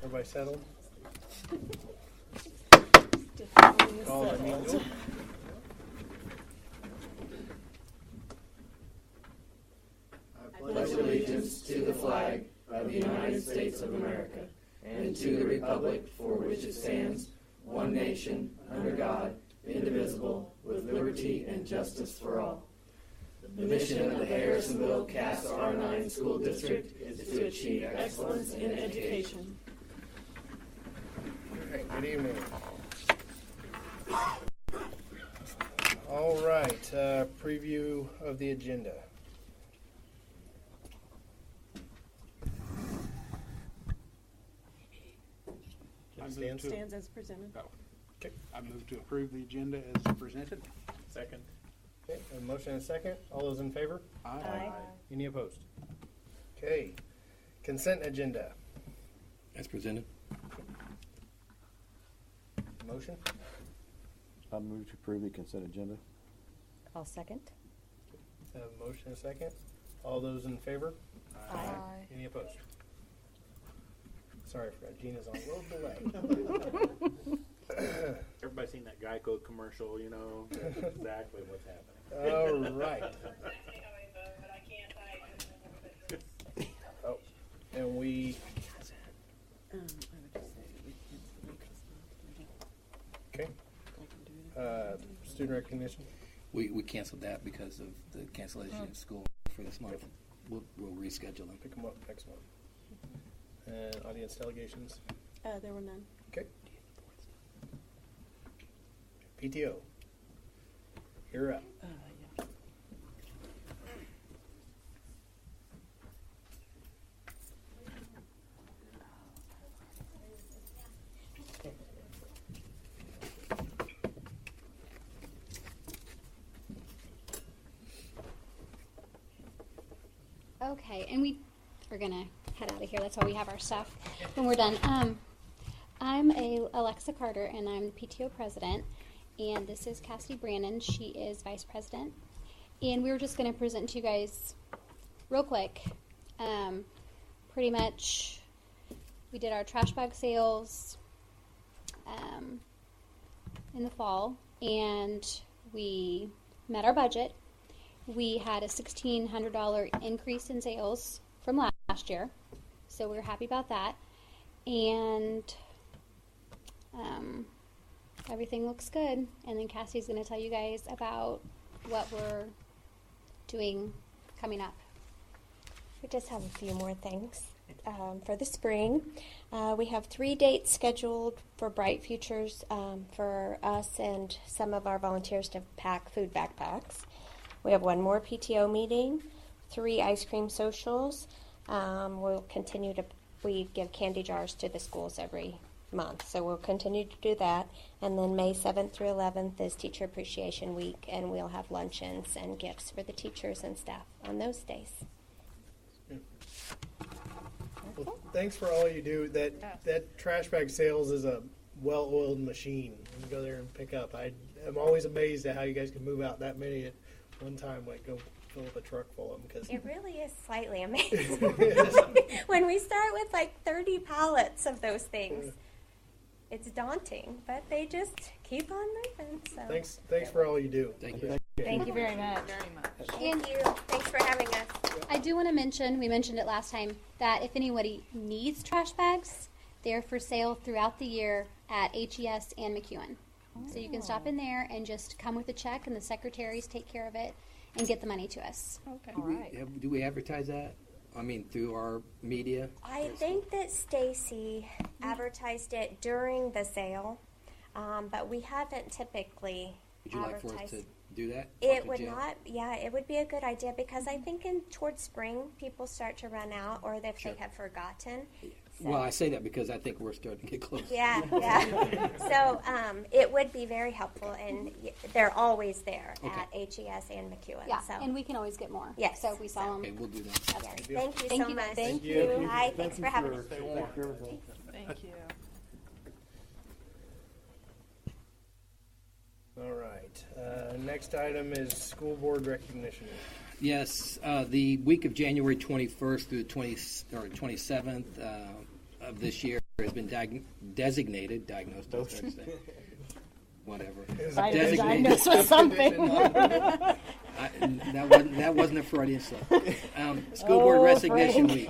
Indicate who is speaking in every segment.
Speaker 1: Everybody settled?
Speaker 2: Call the meeting.
Speaker 3: I pledge allegiance to the flag of the United States of America and to the republic for which it stands, one nation, under God, indivisible, with liberty and justice for all. The mission of the Harrisonville Cass R9 School District is to achieve excellence in education.
Speaker 1: Good evening. All right, preview of the agenda.
Speaker 4: Stands as presented.
Speaker 1: Okay.
Speaker 2: I move to approve the agenda as presented.
Speaker 5: Second.
Speaker 1: Okay, a motion and a second. All those in favor?
Speaker 4: Aye.
Speaker 1: Any opposed? Okay. Consent agenda.
Speaker 3: As presented.
Speaker 1: Motion?
Speaker 6: I move to approve the consent agenda.
Speaker 4: I'll second.
Speaker 1: A motion and a second. All those in favor?
Speaker 4: Aye.
Speaker 1: Any opposed? Sorry, Fred. Gina's on a little delay.
Speaker 5: Everybody's seen that Geico commercial, you know? That's exactly what's happening.
Speaker 1: All right. Oh, and we.
Speaker 4: I would just say we
Speaker 1: Okay. Student recognition.
Speaker 3: We canceled that because of the cancellation of school for this month. We'll reschedule them.
Speaker 1: Pick them up next month. And audience delegations.
Speaker 4: there were none.
Speaker 1: Okay. PTO. You're up.
Speaker 4: Yeah.
Speaker 7: Okay, and we're gonna head out of here. That's why we have our stuff when we're done. I'm Alexa Carter, and I'm the PTO president. And this is Cassidy Brannon. She is vice president. And we were just going to present to you guys real quick. Pretty much, we did our trash bag sales in the fall, and we met our budget. We had a $1,600 increase in sales from last year, so we're happy about that. And everything looks good. And then Cassie's going to tell you guys about what we're doing coming up.
Speaker 8: We just have a few more things for the spring. We have 3 dates scheduled for Bright Futures for us and some of our volunteers to pack food backpacks. We have 1 more PTO meeting, 3 ice cream socials. We'll continue to, we give candy jars to the schools every month, so we'll continue to do that. And then May 7th through 11th is Teacher Appreciation Week, and we'll have luncheons and gifts for the teachers and staff on those days.
Speaker 1: Well, thanks for all you do. That trash bag sales is a well-oiled machine. You go there and pick up. I'm always amazed at how you guys can move out that many at one time. Like go fill up a truck full of them. Cause
Speaker 8: It really is slightly amazing. When we start with like 30 pallets of those things, it's daunting, but they just keep on moving. So
Speaker 1: Thanks for all you do.
Speaker 3: Thank you.
Speaker 4: Thank you very much.
Speaker 8: Thank you. Thanks for having us.
Speaker 7: I do want to mention, we mentioned it last time, that if anybody needs trash bags, they're for sale throughout the year at HES and McEwen. So you can stop in there and just come with a check, and the secretaries take care of it and get the money to us.
Speaker 4: Okay.
Speaker 3: Do we advertise that? I mean, through our media?
Speaker 8: I think that Stacy advertised it during the sale, but we haven't typically
Speaker 3: Would you like for us
Speaker 8: advertised.
Speaker 3: to do that?
Speaker 8: It
Speaker 3: Talk to
Speaker 8: would
Speaker 3: Jill?
Speaker 8: not, yeah, it would be a good idea because I think towards spring people start to run out, or if
Speaker 3: Sure.
Speaker 8: they have forgotten.
Speaker 3: Well, I say that because I think we're starting to get close.
Speaker 8: Yeah, yeah. So it would be very helpful, and they're always there
Speaker 3: Okay.
Speaker 8: at HES and McEwen.
Speaker 7: Yeah,
Speaker 8: so.
Speaker 7: and we can always get more.
Speaker 8: Yes.
Speaker 7: So if we sell
Speaker 3: Okay,
Speaker 7: them.
Speaker 3: we'll do that.
Speaker 8: Okay. Thank you
Speaker 7: Thank
Speaker 8: so
Speaker 7: you.
Speaker 8: much.
Speaker 1: Thank you.
Speaker 8: Hi, thanks for having us.
Speaker 6: Thank you for everything.
Speaker 4: Thank you.
Speaker 1: All right. Next item is school board recognition.
Speaker 3: Yes, the week of January 21st through the 27th, of this year has been designated, diagnosed, I was trying to say. Whatever.
Speaker 4: Diagnosed with something.
Speaker 3: That wasn't a Freudian slip. School Board Recognition Week.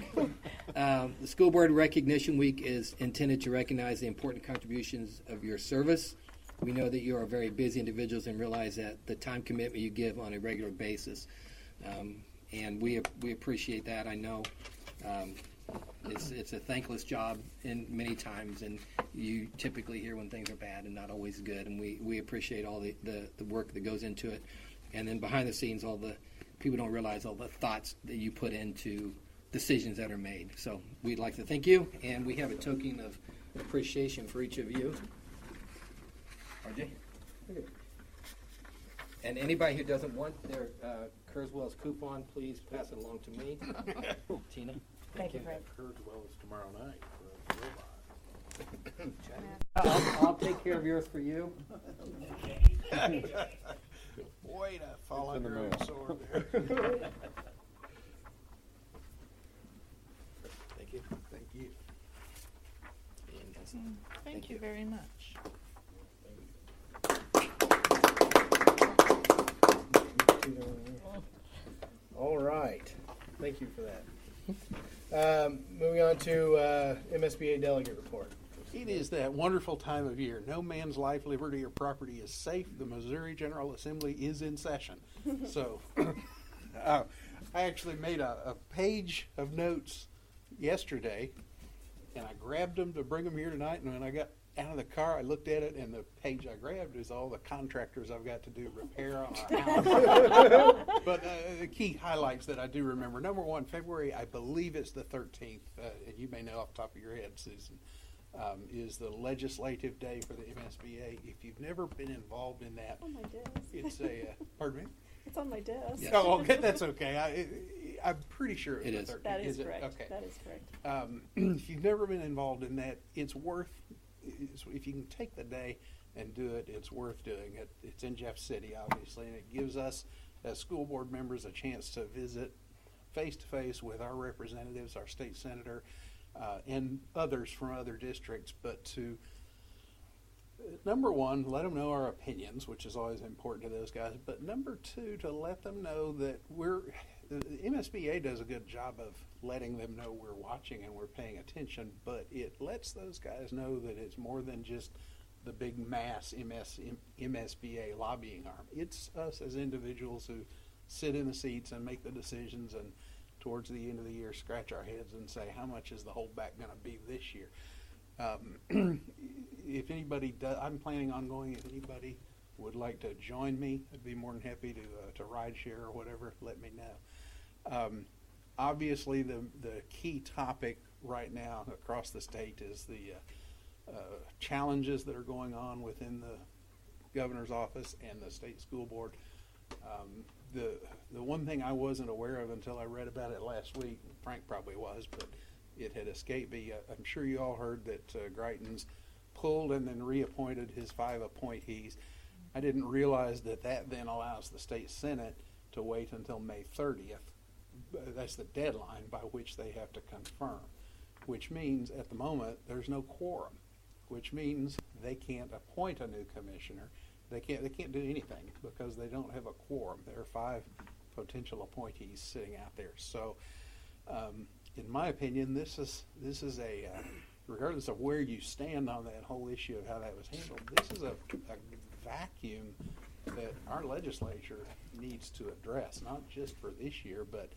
Speaker 3: The School Board Recognition Week is intended to recognize the important contributions of your service. We know that you are very busy individuals and realize that the time commitment you give on a regular basis. And we appreciate that. I know it's a thankless job in many times, and you typically hear when things are bad and not always good, and we appreciate all the work that goes into it. And then behind the scenes, all the people don't realize all the thoughts that you put into decisions that are made. So we'd like to thank you, and we have a token of appreciation for each of you. RJ? And anybody who doesn't want their Kurzweil's coupon, please pass it along to me. Tina?
Speaker 4: Thank you, Fred.
Speaker 5: Kurzweil's tomorrow night for a robot.
Speaker 3: I'll take care of yours for you.
Speaker 2: Way to fall
Speaker 6: It's in the
Speaker 2: under
Speaker 6: mail.
Speaker 2: a sword there.
Speaker 3: Thank you.
Speaker 2: Thank you.
Speaker 9: Thank you very much.
Speaker 1: All right. Thank you for that. Moving on to MSBA delegate report.
Speaker 2: It is that wonderful time of year. No man's life, liberty, or property is safe. The Missouri General Assembly is in session. So I actually made a page of notes yesterday, and I grabbed them to bring them here tonight. And when I got out of the car, I looked at it, and the page I grabbed is all the contractors I've got to do repair on our house. But the key highlights that I do remember. Number one, February, I believe it's the 13th, and you may know off the top of your head, Susan, is the legislative day for the MSBA. If you've never been involved in that,
Speaker 4: On my desk.
Speaker 2: it's a, pardon me?
Speaker 4: It's on my desk.
Speaker 3: Yes.
Speaker 2: Oh, okay, that's okay. I'm pretty sure
Speaker 3: It
Speaker 2: it's
Speaker 3: is.
Speaker 2: the 13th.
Speaker 4: That is
Speaker 2: it?
Speaker 4: correct.
Speaker 2: Okay.
Speaker 4: That is correct.
Speaker 2: If you've never been involved in that, if you can take the day and do it, it's worth doing it. It's in Jeff City, obviously, and it gives us as school board members a chance to visit face-to-face with our representatives, our state senator, and others from other districts, but to, number one, let them know our opinions, which is always important to those guys, but number two, to let them know that the MSBA does a good job of letting them know we're watching and we're paying attention, but it lets those guys know that it's more than just the big mass MSBA lobbying arm. It's us as individuals who sit in the seats and make the decisions, and towards the end of the year scratch our heads and say, how much is the holdback going to be this year? If anybody does, I'm planning on going. If anybody would like to join me, I'd be more than happy to ride share or whatever. Let me know. Obviously, the key topic right now across the state is the challenges that are going on within the governor's office and the state school board. The one thing I wasn't aware of until I read about it last week, Frank probably was, but it had escaped me. I'm sure you all heard that Greitens pulled and then reappointed his 5 appointees. I didn't realize that then allows the state Senate to wait until May 30th. That's the deadline by which they have to confirm, which means at the moment there's no quorum, which means they can't appoint a new commissioner. They can't do anything because they don't have a quorum. There are 5 potential appointees sitting out there. So, in my opinion, this is a regardless of where you stand on that whole issue of how that was handled, this is a vacuum that our legislature needs to address, not just for this year, but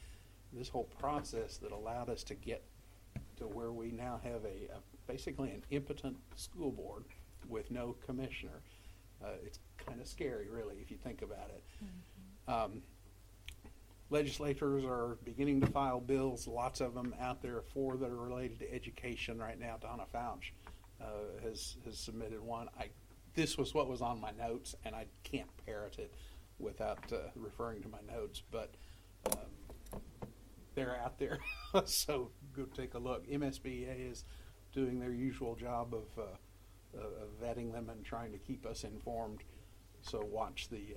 Speaker 2: this whole process that allowed us to get to where we now have basically an impotent school board with no commissioner. It's kind of scary, really, if you think about it. Mm-hmm. Legislators are beginning to file bills, lots of them out there, 4 that are related to education right now. Donna Fauch has submitted one. This was what was on my notes, and I can't parrot it without referring to my notes, but they're out there, so go take a look. MSBA is doing their usual job of vetting them and trying to keep us informed. So watch the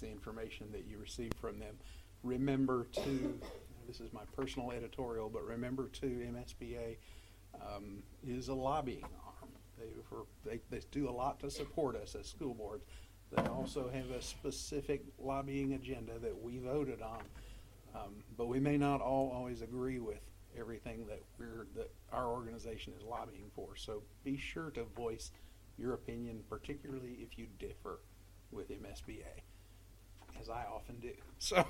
Speaker 2: information that you receive from them. Remember to, this is my personal editorial, but remember to MSBA, is a lobbying arm. They do a lot to support us as school boards. They also have a specific lobbying agenda that we voted on, but we may not all always agree with everything that our organization is lobbying for. So be sure to voice your opinion, particularly if you differ with MSBA, as I often do. So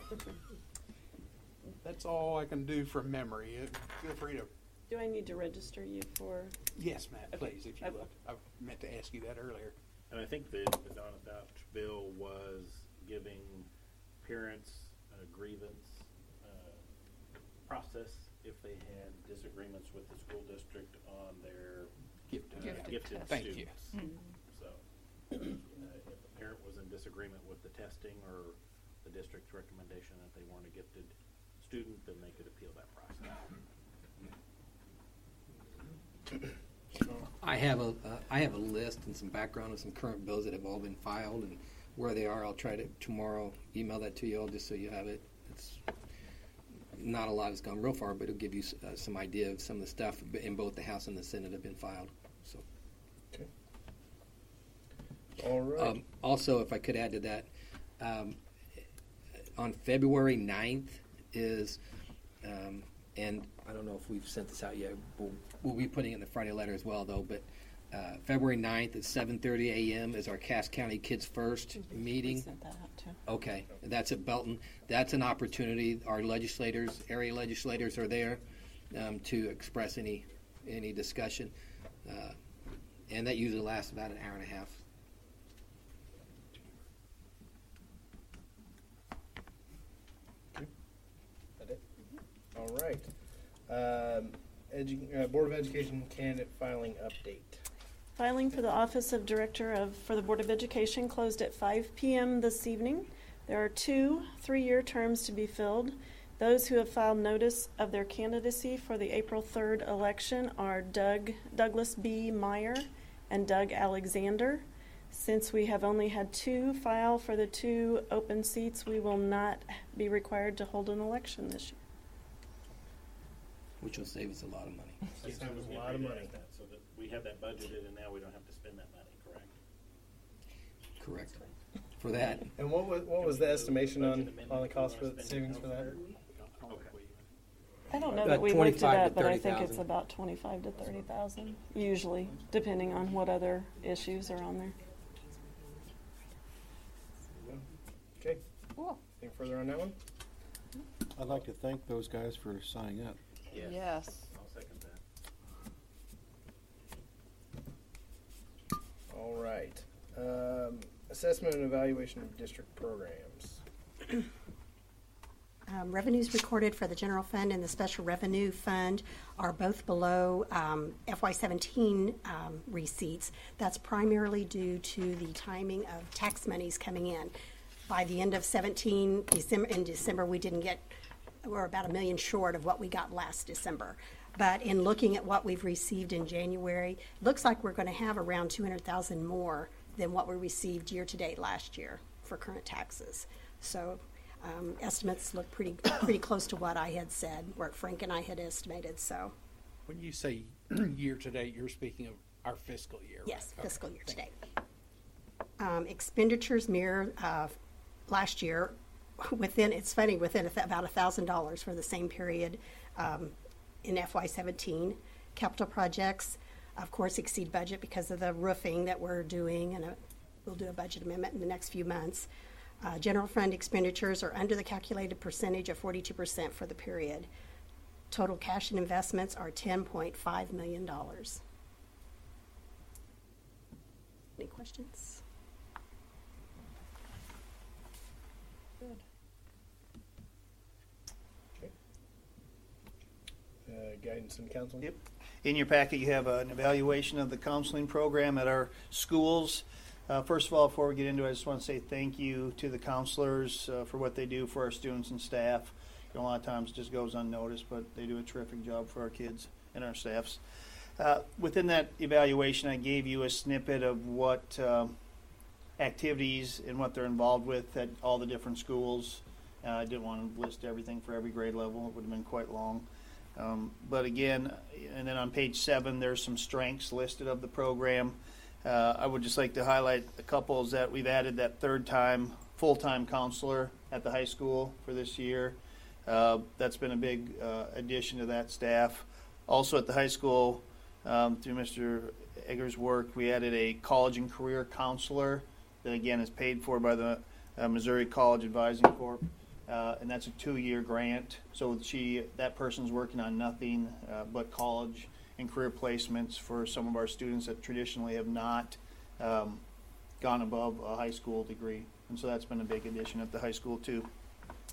Speaker 2: that's all I can do from memory. Feel free to.
Speaker 4: Do I need to register you for?
Speaker 2: Yes, Matt,
Speaker 4: Okay.
Speaker 2: please, if you
Speaker 4: I
Speaker 2: would.
Speaker 4: will.
Speaker 2: I meant to ask you that earlier.
Speaker 5: And I think the Donna Vouch bill was giving parents a grievance process if they had disagreements with the school district on their
Speaker 2: Gifted.
Speaker 5: gifted
Speaker 2: Thank you.
Speaker 5: students. So if a parent was in disagreement with the testing or the district's recommendation that they weren't a gifted student, then they could appeal that process.
Speaker 10: I have a list and some background of some current bills that have all been filed and where they are. I'll try to tomorrow email that to you all just so you have it. It's not a lot has gone real far, but it'll give you some idea of some of the stuff in both the House and the Senate have been filed. So.
Speaker 1: Okay. All right.
Speaker 10: Also, if I could add to that, on February 9th is, and I don't know if we've sent this out yet. We'll be putting it in the Friday letter as well, though. But February 9th at 7:30 a.m. is our Cass County Kids First meeting.
Speaker 4: We sent that out too.
Speaker 10: Okay, that's at Belton. That's an opportunity. Our legislators, area legislators, are there to express any discussion, and that usually lasts about an hour and a half.
Speaker 1: That it? All right. Board of Education candidate filing update.
Speaker 4: Filing for the Office of Director for the Board of Education closed at 5 p.m. this evening. There are 2 3-year terms to be filled. Those who have filed notice of their candidacy for the April 3rd election are Douglas B. Meyer and Doug Alexander. Since we have only had 2 file for the 2 open seats, we will not be required to hold an election this year.
Speaker 10: Which will save us a lot of money.
Speaker 1: Saves
Speaker 5: I was
Speaker 1: us a
Speaker 5: getting
Speaker 1: lot of
Speaker 5: ready to
Speaker 1: money.
Speaker 5: ask that, so that we have that budgeted and now we don't have to spend that money, correct?
Speaker 10: Correct. For that,
Speaker 1: And what was the estimation on the cost for the savings for that?
Speaker 4: I don't know
Speaker 10: About
Speaker 4: that we looked it
Speaker 10: 25 to
Speaker 4: up, but I think
Speaker 10: 30,000.
Speaker 4: it's about 25 to 30,000, usually, depending on what other issues are on there.
Speaker 1: Okay.
Speaker 7: Cool.
Speaker 1: Anything further on that one?
Speaker 6: I'd like to thank those guys for signing up.
Speaker 9: Yes.
Speaker 5: I'll second that.
Speaker 1: All right. Assessment and evaluation of district programs.
Speaker 11: Revenues recorded for the general fund and the special revenue fund are both below FY17 receipts. That's primarily due to the timing of tax monies coming in. By the end of 17, in December, we're about $1 million short of what we got last December. But in looking at what we've received in January, it looks like we're going to have around $200,000 more than what we received year to date last year for current taxes. So estimates look pretty close to what I had said, what Frank and I had estimated. So
Speaker 2: When you say year to date, you're speaking of our fiscal year, right?
Speaker 11: yes,
Speaker 2: Okay.
Speaker 11: fiscal year to date. Expenditures mirror last year. It's funny, within about $1,000 for the same period in FY17. Capital projects, of course, exceed budget because of the roofing that we're doing, and we'll do a budget amendment in the next few months. General fund expenditures are under the calculated percentage of 42% for the period. Total cash and investments are $10.5 million. Any questions?
Speaker 1: Guidance and counseling.
Speaker 12: Yep. In your packet, you have an evaluation of the counseling program at our schools. First of all, before we get into it, I just want to say thank you to the counselors for what they do for our students and staff. A lot of times it just goes unnoticed, but they do a terrific job for our kids and our staffs. Within that evaluation, I gave you a snippet of what activities and what they're involved with at all the different schools. I didn't want to list everything for every grade level. It would have been quite long. But again, and then on page 7, there's some strengths listed of the program. I would just like to highlight a couple is that we've added that third-time full-time counselor at the high school for this year. That's been a big addition to that staff. Also at the high school, through Mr. Egger's work, we added a college and career counselor that again is paid for by the Missouri College Advising Corp. And that's a 2-year grant. So that person's working on nothing but college and career placements for some of our students that traditionally have not gone above a high school degree. And so that's been a big addition at the high school too.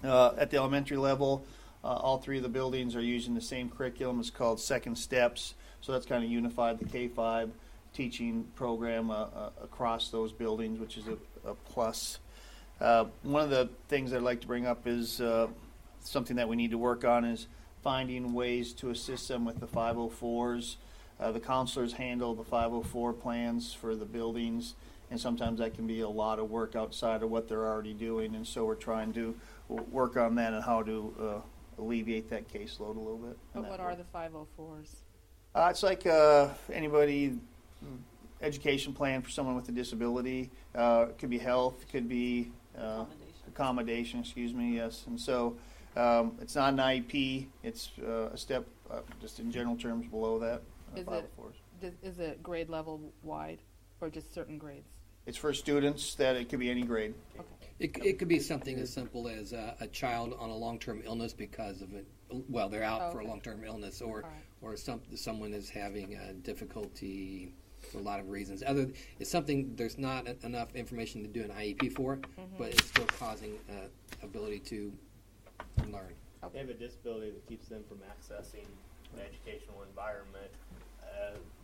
Speaker 12: At the elementary level, all 3 of the buildings are using the same curriculum. It's called Second Steps. So that's kind of unified the K-5 teaching program across those buildings, which is a plus. One of the things I'd like to bring up is something that we need to work on is finding ways to assist them with the 504s. The counselors handle the 504 plans for the buildings, and sometimes that can be a lot of work outside of what they're already doing, and so we're trying to work on that and how to alleviate that caseload a little bit.
Speaker 9: But what are the 504s?
Speaker 12: It's like anybody education plan for someone with a disability. It could be health, it could be accommodation, excuse me, yes. And so it's not an IEP, it's a step just in general terms below that.
Speaker 9: Is it grade level wide or just certain grades?
Speaker 12: It's for students that it could be any grade.
Speaker 9: Okay.
Speaker 10: It could be something as simple as a child on a long-term illness because of it. Well, they're out for a long-term illness, or someone is having difficulty for a lot of reasons. It's something there's not enough information to do an IEP for, but it's still causing ability to learn.
Speaker 13: They have a disability that keeps them from accessing an educational environment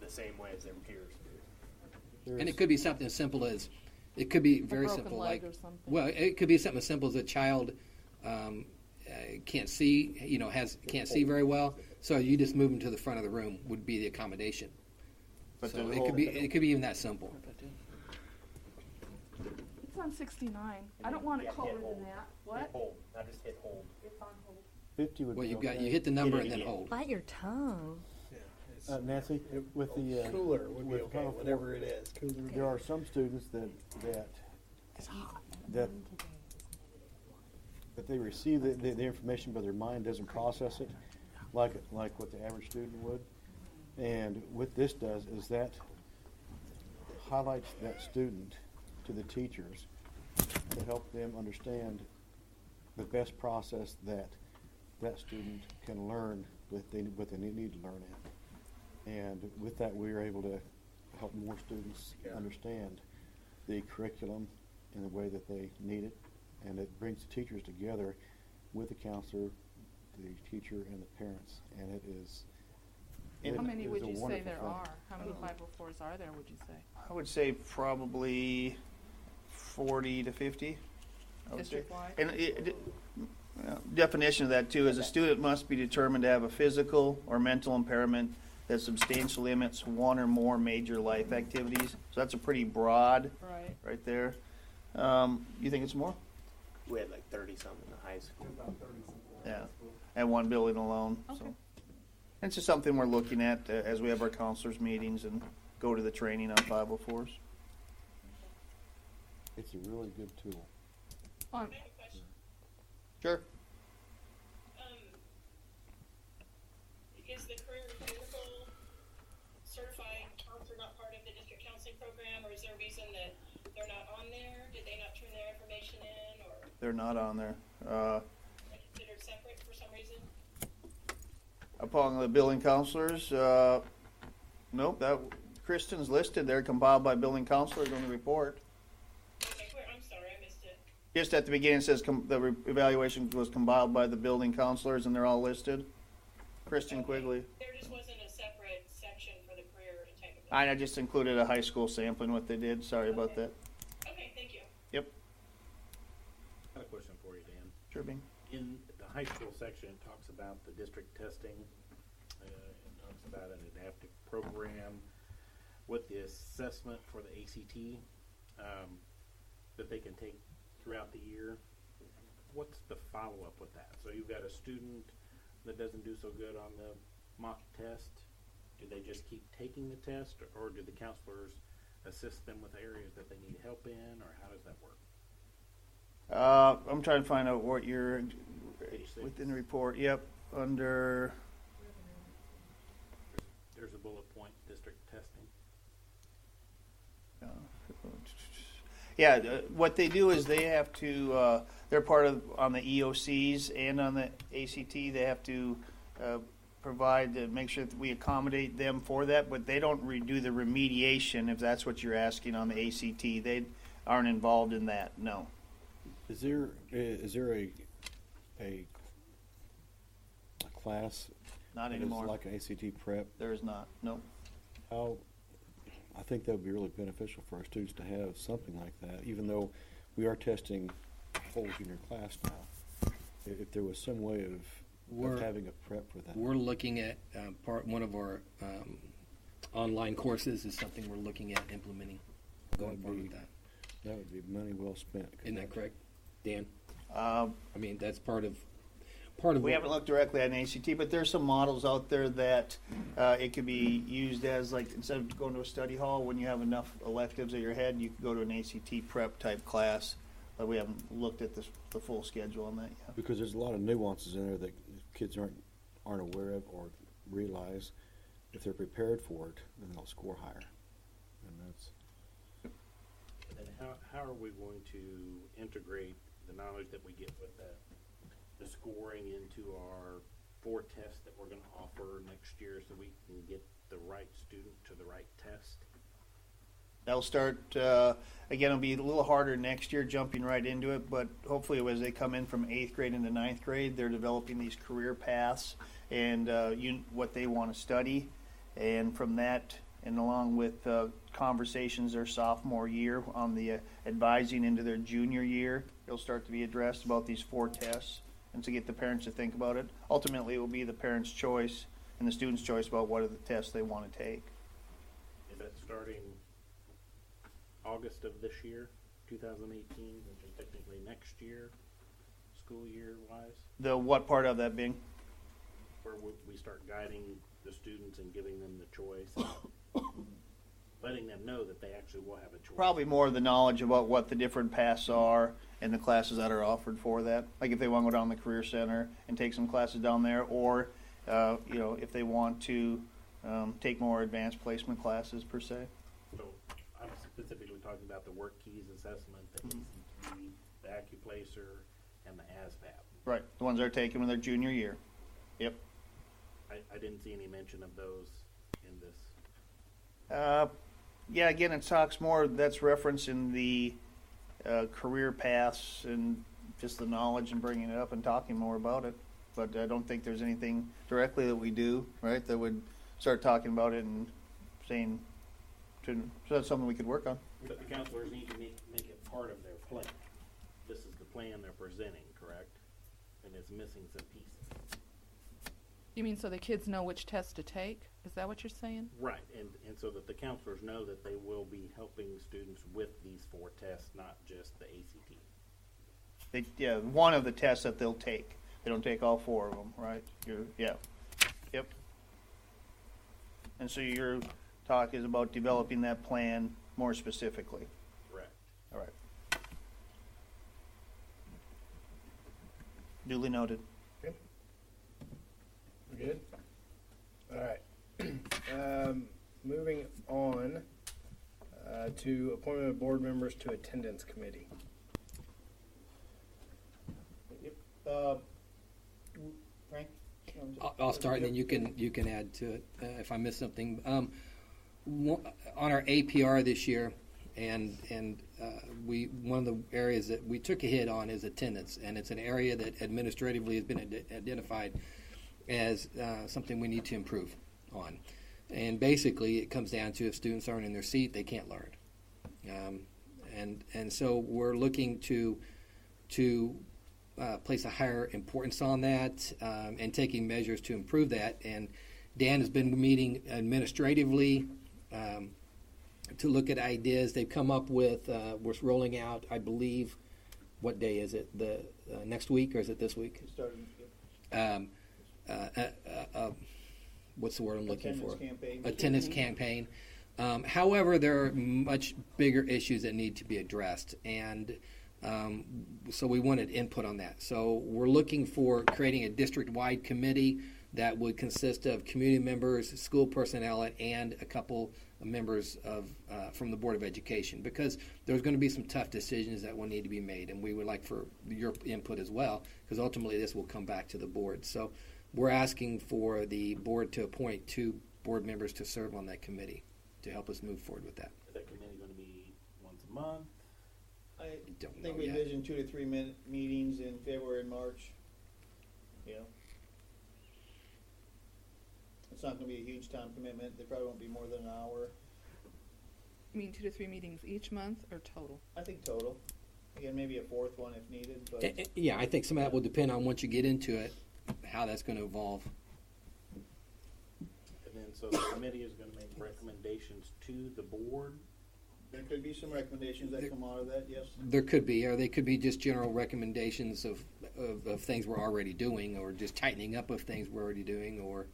Speaker 13: the same way as their peers do.
Speaker 10: And it could be something as simple as, it could be very simple, like, well, it could be something as simple as a child can't see, can't see very well, so you just move them to the front of the room would be the accommodation. But so it could be even that simple.
Speaker 9: It's on 69. I don't want it colder than that. What?
Speaker 13: Hit hold, not just hit hold.
Speaker 9: It's on hold.
Speaker 6: 50 would
Speaker 10: well,
Speaker 6: be
Speaker 10: you hit the number and then
Speaker 6: again.
Speaker 10: hold.
Speaker 14: Bite your tongue.
Speaker 6: Nancy, with the
Speaker 1: cooler would be okay, whatever it is. Cooler.
Speaker 6: There are some students that they receive the information, but their mind doesn't process it, like what the average student would. And what this does is that highlights that student to the teachers to help them understand the best process that student can learn what they need to learn at. And with that, we are able to help more students understand the curriculum in the way that they need it. And it brings the teachers together with the counselor, the teacher, and the parents. And it is...
Speaker 9: How many would you say there are? How many 504s are there, would you say?
Speaker 12: I would say probably 40 to 50.
Speaker 9: District-wide?
Speaker 12: And definition of that, too, is a student must be determined to have a physical or mental impairment that substantially limits one or more major life activities. So that's a pretty broad right there. You think it's more?
Speaker 13: We had like 30-something in the high school.
Speaker 12: About 30-something. Yeah, and one building alone.
Speaker 9: Okay.
Speaker 12: So. It's just something we're looking at as we have our counselors meetings and go to the training on 504s.
Speaker 6: It's a really good tool.
Speaker 12: Sure.
Speaker 15: Is the career and technical certified counselor not part of the district counseling program, or is there a reason that they're not on there? Did they not turn their information in, or?
Speaker 12: They're not on there.
Speaker 15: Considered separate for some reason?
Speaker 12: Upon the building counselors, nope, that Kristen's listed there, compiled by building counselors on the report.
Speaker 15: Okay, I'm sorry, I missed it.
Speaker 12: Just at the beginning it says the evaluation was compiled by the building counselors, and they're all listed. Kristen Quigley.
Speaker 15: There just wasn't a separate section for the career and technical.
Speaker 12: I just included a high school sampling what they did. Sorry about that.
Speaker 15: Okay, thank you.
Speaker 12: Yep.
Speaker 5: I have a question for you, Dan.
Speaker 12: Sure, Bing.
Speaker 5: In the high school section, it talks about the district testing. It talks about an adaptive program with the assessment for the ACT that they can take throughout the year. What's the follow-up with that? So you've got a student that doesn't do so good on the mock test, do they just keep taking the test, or do the counselors assist them with areas that they need help in, or how does that work?
Speaker 12: I'm trying to find out what you're within the report. Yep, under.
Speaker 5: There's a bullet point, district testing.
Speaker 12: Yeah, what they do is they have to. They're part of on the EOCs and on the ACT. They have to provide to make sure that we accommodate them for that, but they don't do the remediation if that's what you're asking on the ACT. They aren't involved in that. No.
Speaker 6: Is there a class?
Speaker 12: Not
Speaker 6: that
Speaker 12: anymore.
Speaker 6: Is like an ACT prep?
Speaker 12: There is not. No.
Speaker 6: How? I think that would be really beneficial for our students to have something like that, even though we are testing whole junior class now. If there was some way of having a prep for that.
Speaker 10: We're looking at one of our online courses is something we're looking at implementing. Going forward with that.
Speaker 6: That would be money well spent.
Speaker 10: Isn't that correct, Dan?
Speaker 12: I
Speaker 10: mean, that's part of.
Speaker 12: We haven't looked directly at an ACT, but there's some models out there that it could be used as, like, instead of going to a study hall, when you have enough electives at your head, you can go to an ACT prep type class. But we haven't looked at the full schedule on that yet.
Speaker 6: Because there's a lot of nuances in there that kids aren't aware of or realize. If they're prepared for it, then they'll score higher. And that's.
Speaker 5: And how are we going to integrate the knowledge that we get with the scoring into our 4 tests that we're going to offer next year, so we can get the right student to the right test?
Speaker 12: That'll start, again, it'll be a little harder next year jumping right into it, but hopefully as they come in from 8th grade into 9th grade, they're developing these career paths and what they want to study. And from that, and along with conversations their sophomore year on the advising into their junior year, it'll start to be addressed about these 4 tests and to get the parents to think about it. Ultimately, it will be the parents' choice and the student's choice about what are the tests they want to take.
Speaker 5: Is that starting August of this year, 2018, which is technically next year, school year wise?
Speaker 12: The what part of that being?
Speaker 5: Where we start guiding the students and giving them the choice, and letting them know that they actually will have a choice.
Speaker 12: Probably more of the knowledge about what the different paths are and the classes that are offered for that. Like if they want to go down the Career Center and take some classes down there, or if they want to take more advanced placement classes per se.
Speaker 5: So I'm specifically talking about the Work Keys assessment, the ACT, the Accuplacer, and the ASVAB.
Speaker 12: Right, the ones they're taking in their junior year. Yep.
Speaker 5: I didn't see any mention of those in this.
Speaker 12: Yeah, again, it talks more, that's referenced in the career paths and just the knowledge and bringing it up and talking more about it. But I don't think there's anything directly that we do, right, that would start talking about it and saying, so that's something we could work on.
Speaker 5: But the counselors need to make it part of their plan. This is the plan they're presenting, correct? And it's missing some pieces.
Speaker 9: You mean so the kids know which test to take? Is that what you're saying?
Speaker 5: Right, and so that the counselors know that they will be helping students with these 4 tests, not just the ACT.
Speaker 12: One of the tests that they'll take. They don't take all 4 of them, right? Yep. And so your talk is about developing that plan more specifically.
Speaker 5: Correct.
Speaker 12: All right. Duly noted.
Speaker 1: Good. Good. All right. Moving on to appointment of board members to attendance committee.
Speaker 12: Frank?
Speaker 10: I'll start, and then you can add to it if I miss something. On our APR this year, and one of the areas that we took a hit on is attendance, and it's an area that administratively has been identified as something we need to improve on. And basically, it comes down to if students aren't in their seat, they can't learn. And so we're looking to place a higher importance on that and taking measures to improve that. And Dan has been meeting administratively to look at ideas. They've come up with, we're rolling out, I believe, what day is it? The next week, or is it this week? what's the word I'm looking for?
Speaker 12: Campaign.
Speaker 10: Attendance campaign. However, there are much bigger issues that need to be addressed, and so we wanted input on that. So we're looking for creating a district-wide committee that would consist of community members, school personnel, and a couple of members of from the Board of Education, because there's going to be some tough decisions that will need to be made, and we would like for your input as well, because ultimately this will come back to the board. So we're asking for the board to appoint 2 board members to serve on that committee to help us move forward with that.
Speaker 5: Is that committee going to be once a month?
Speaker 12: I
Speaker 10: Don't
Speaker 12: think
Speaker 10: know
Speaker 12: we
Speaker 10: yet.
Speaker 12: envision 2 to 3 minute meetings in February and March. You know, it's not going to be a huge time commitment. They probably won't be more than an hour.
Speaker 9: You mean 2 to 3 meetings each month or total?
Speaker 12: I think total. Again, maybe a 4th one if needed. But
Speaker 10: Yeah, I think some of that will depend on once you get into it, how that's going to evolve.
Speaker 5: And then, so the committee is going to make recommendations to the board.
Speaker 12: there could be some recommendations that come out of that. Yes.
Speaker 10: There could be, or they could be just general recommendations of things we're already doing, or just tightening up of things we're already doing, or,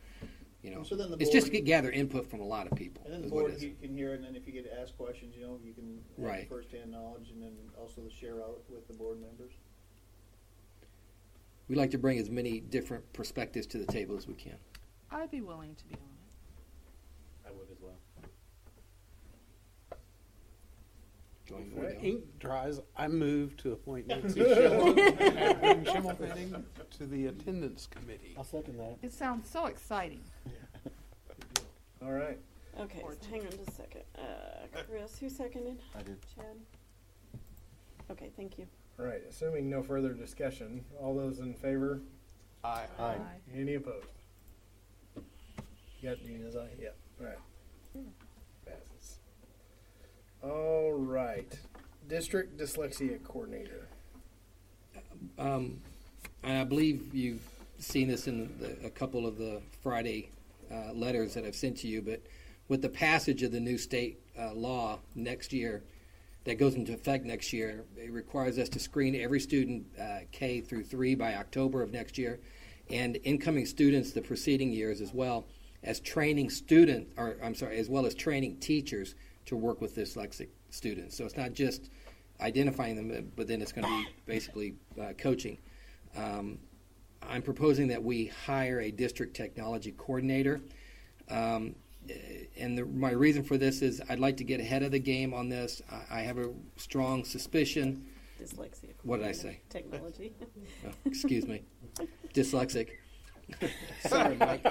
Speaker 10: you know,
Speaker 12: So then the
Speaker 10: it's just
Speaker 12: board-
Speaker 10: to gather input from a lot of people.
Speaker 12: And then the
Speaker 10: is what
Speaker 12: board
Speaker 10: it is.
Speaker 12: can hear it, and then if you get to ask questions, you know, you can have
Speaker 10: Right.
Speaker 12: first-hand knowledge, and then also the share out with the board members.
Speaker 10: We like to bring as many different perspectives to the table as we can.
Speaker 9: I'd be willing to be on it.
Speaker 5: I would as well.
Speaker 10: Join
Speaker 2: Before
Speaker 10: Wardell.
Speaker 2: ink dries, I move to appoint Nancy Schimmelfennig to the attendance committee.
Speaker 6: I'll second that.
Speaker 9: It sounds so exciting.
Speaker 1: All right.
Speaker 4: Okay, so hang on just a second. Chris, who seconded?
Speaker 6: I did.
Speaker 4: Chad? Okay, thank you.
Speaker 1: All right. Assuming no further discussion, all those in favor?
Speaker 2: Aye.
Speaker 6: Aye.
Speaker 1: Any opposed? You got Dina's eye? Yep. All right. Passes. All right. District Dyslexia Coordinator.
Speaker 10: And I believe you've seen this in a couple of the Friday letters that I've sent to you, but with the passage of the new state law next year, that goes into effect next year, it requires us to screen every student K through 3 by October of next year, and incoming students the preceding years, as well as training as well as training teachers to work with dyslexic students. So it's not just identifying them, but then it's going to be basically coaching. I'm proposing that we hire a district technology coordinator. My reason for this is I'd like to get ahead of the game on this. I have a strong suspicion.
Speaker 4: Dyslexia.
Speaker 10: What did I say?
Speaker 4: Technology.
Speaker 10: Oh, excuse me. Dyslexic. Sorry, Mike.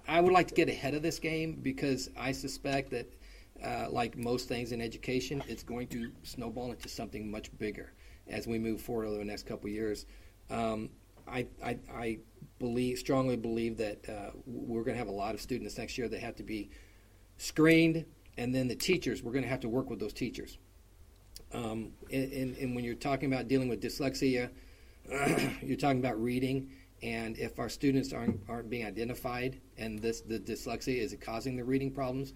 Speaker 10: I would like to get ahead of this game because I suspect that, like most things in education, it's going to snowball into something much bigger as we move forward over the next couple of years. I strongly believe that we're going to have a lot of students next year that have to be screened, and then the teachers, we're going to have to work with those teachers. And when you're talking about dealing with dyslexia, you're talking about reading, and if our students aren't being identified and the dyslexia is causing the reading problems,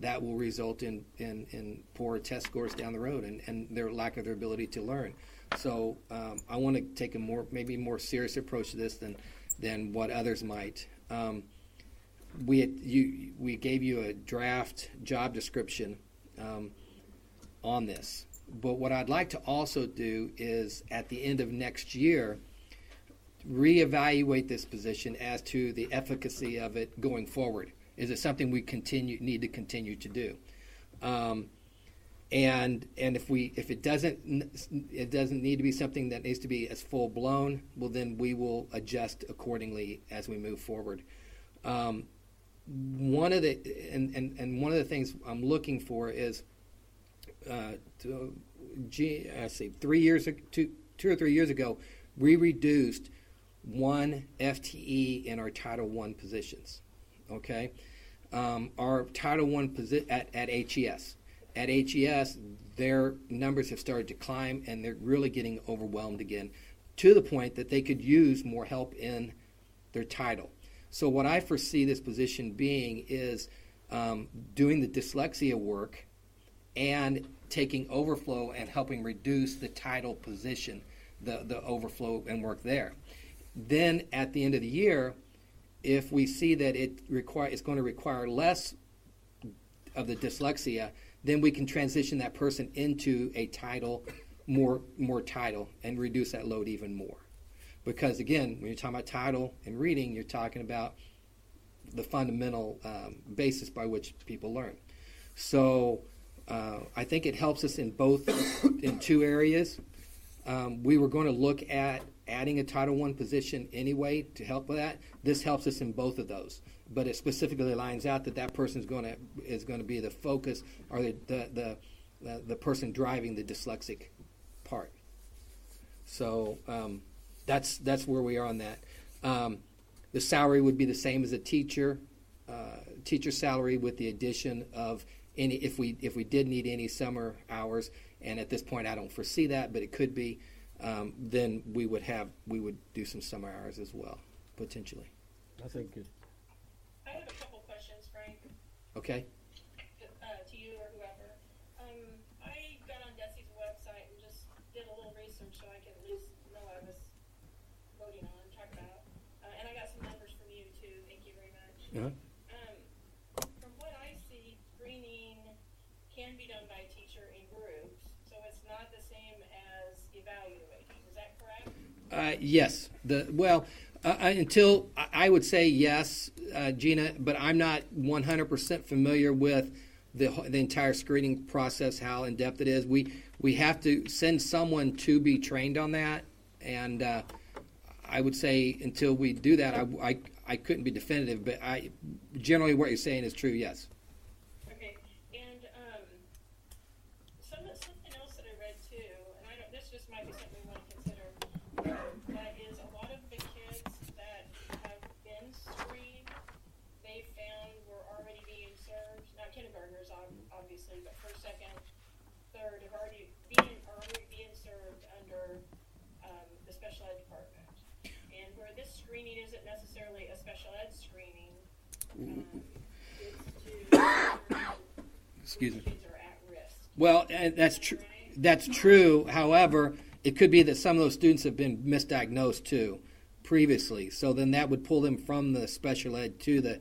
Speaker 10: that will result in poor test scores down the road and their lack of their ability to learn. So I want to take a maybe more serious approach to this than what others might. We gave you a draft job description on this, but what I'd like to also do is at the end of next year reevaluate this position as to the efficacy of it going forward. Is it something we need to continue to do? And if it doesn't need to be something that needs to be as full blown, well then we will adjust accordingly as we move forward. One of the things I'm looking for is 2 or 3 years ago, we reduced 1 FTE in our Title I positions. Okay, our Title I at HES. At HES, their numbers have started to climb, and they're really getting overwhelmed again, to the point that they could use more help in their title. So what I foresee this position being is doing the dyslexia work and taking overflow and helping reduce the title position, the overflow and work there. Then at the end of the year, if we see that it's going to require less of the dyslexia, then we can transition that person into a title, more title, and reduce that load even more. Because again, when you're talking about title and reading, you're talking about the fundamental basis by which people learn. So I think it helps us in two areas. We were going to look at adding a Title I position anyway to help with that. This helps us in both of those, but it specifically lines out that person is going to be the focus, or the person driving the dyslexic part. So that's where we are on that. The salary would be the same as a teacher salary, with the addition of any if we did need any summer hours, and at this point I don't foresee that, but it could be. Then we would do some summer hours as well, potentially.
Speaker 6: I think it.
Speaker 15: I have a couple questions, Frank.
Speaker 10: Okay.
Speaker 15: To you or whoever. I got on Desi's website and just did a little research so I could at least know what I was voting on, talk about. And I got some numbers from you too. Thank you very much.
Speaker 10: Uh-huh.
Speaker 15: From what I see, screening can be done by a teacher in groups, so it's not the same as evaluating. Is that correct?
Speaker 10: Yes. Until I would say yes, Gina, but I'm not 100% familiar with the entire screening process, how in depth it is. We have to send someone to be trained on that, and I would say until we do that, I couldn't be definitive. But generally what you're saying is true. Yes.
Speaker 15: Okay, and something else that I read too, and this just might be something we want to consider. That is, a lot of the kids that have been screened, they found were already being served. Not kindergartners, obviously, but first, second, third have already being served under the special ed department. And where this screening isn't necessarily a special ed screening, it's to
Speaker 10: Excuse me.
Speaker 15: kids are at risk.
Speaker 10: Well, and that's true. That's true. However, it could be that some of those students have been misdiagnosed too previously. So then that would pull them from the special ed to the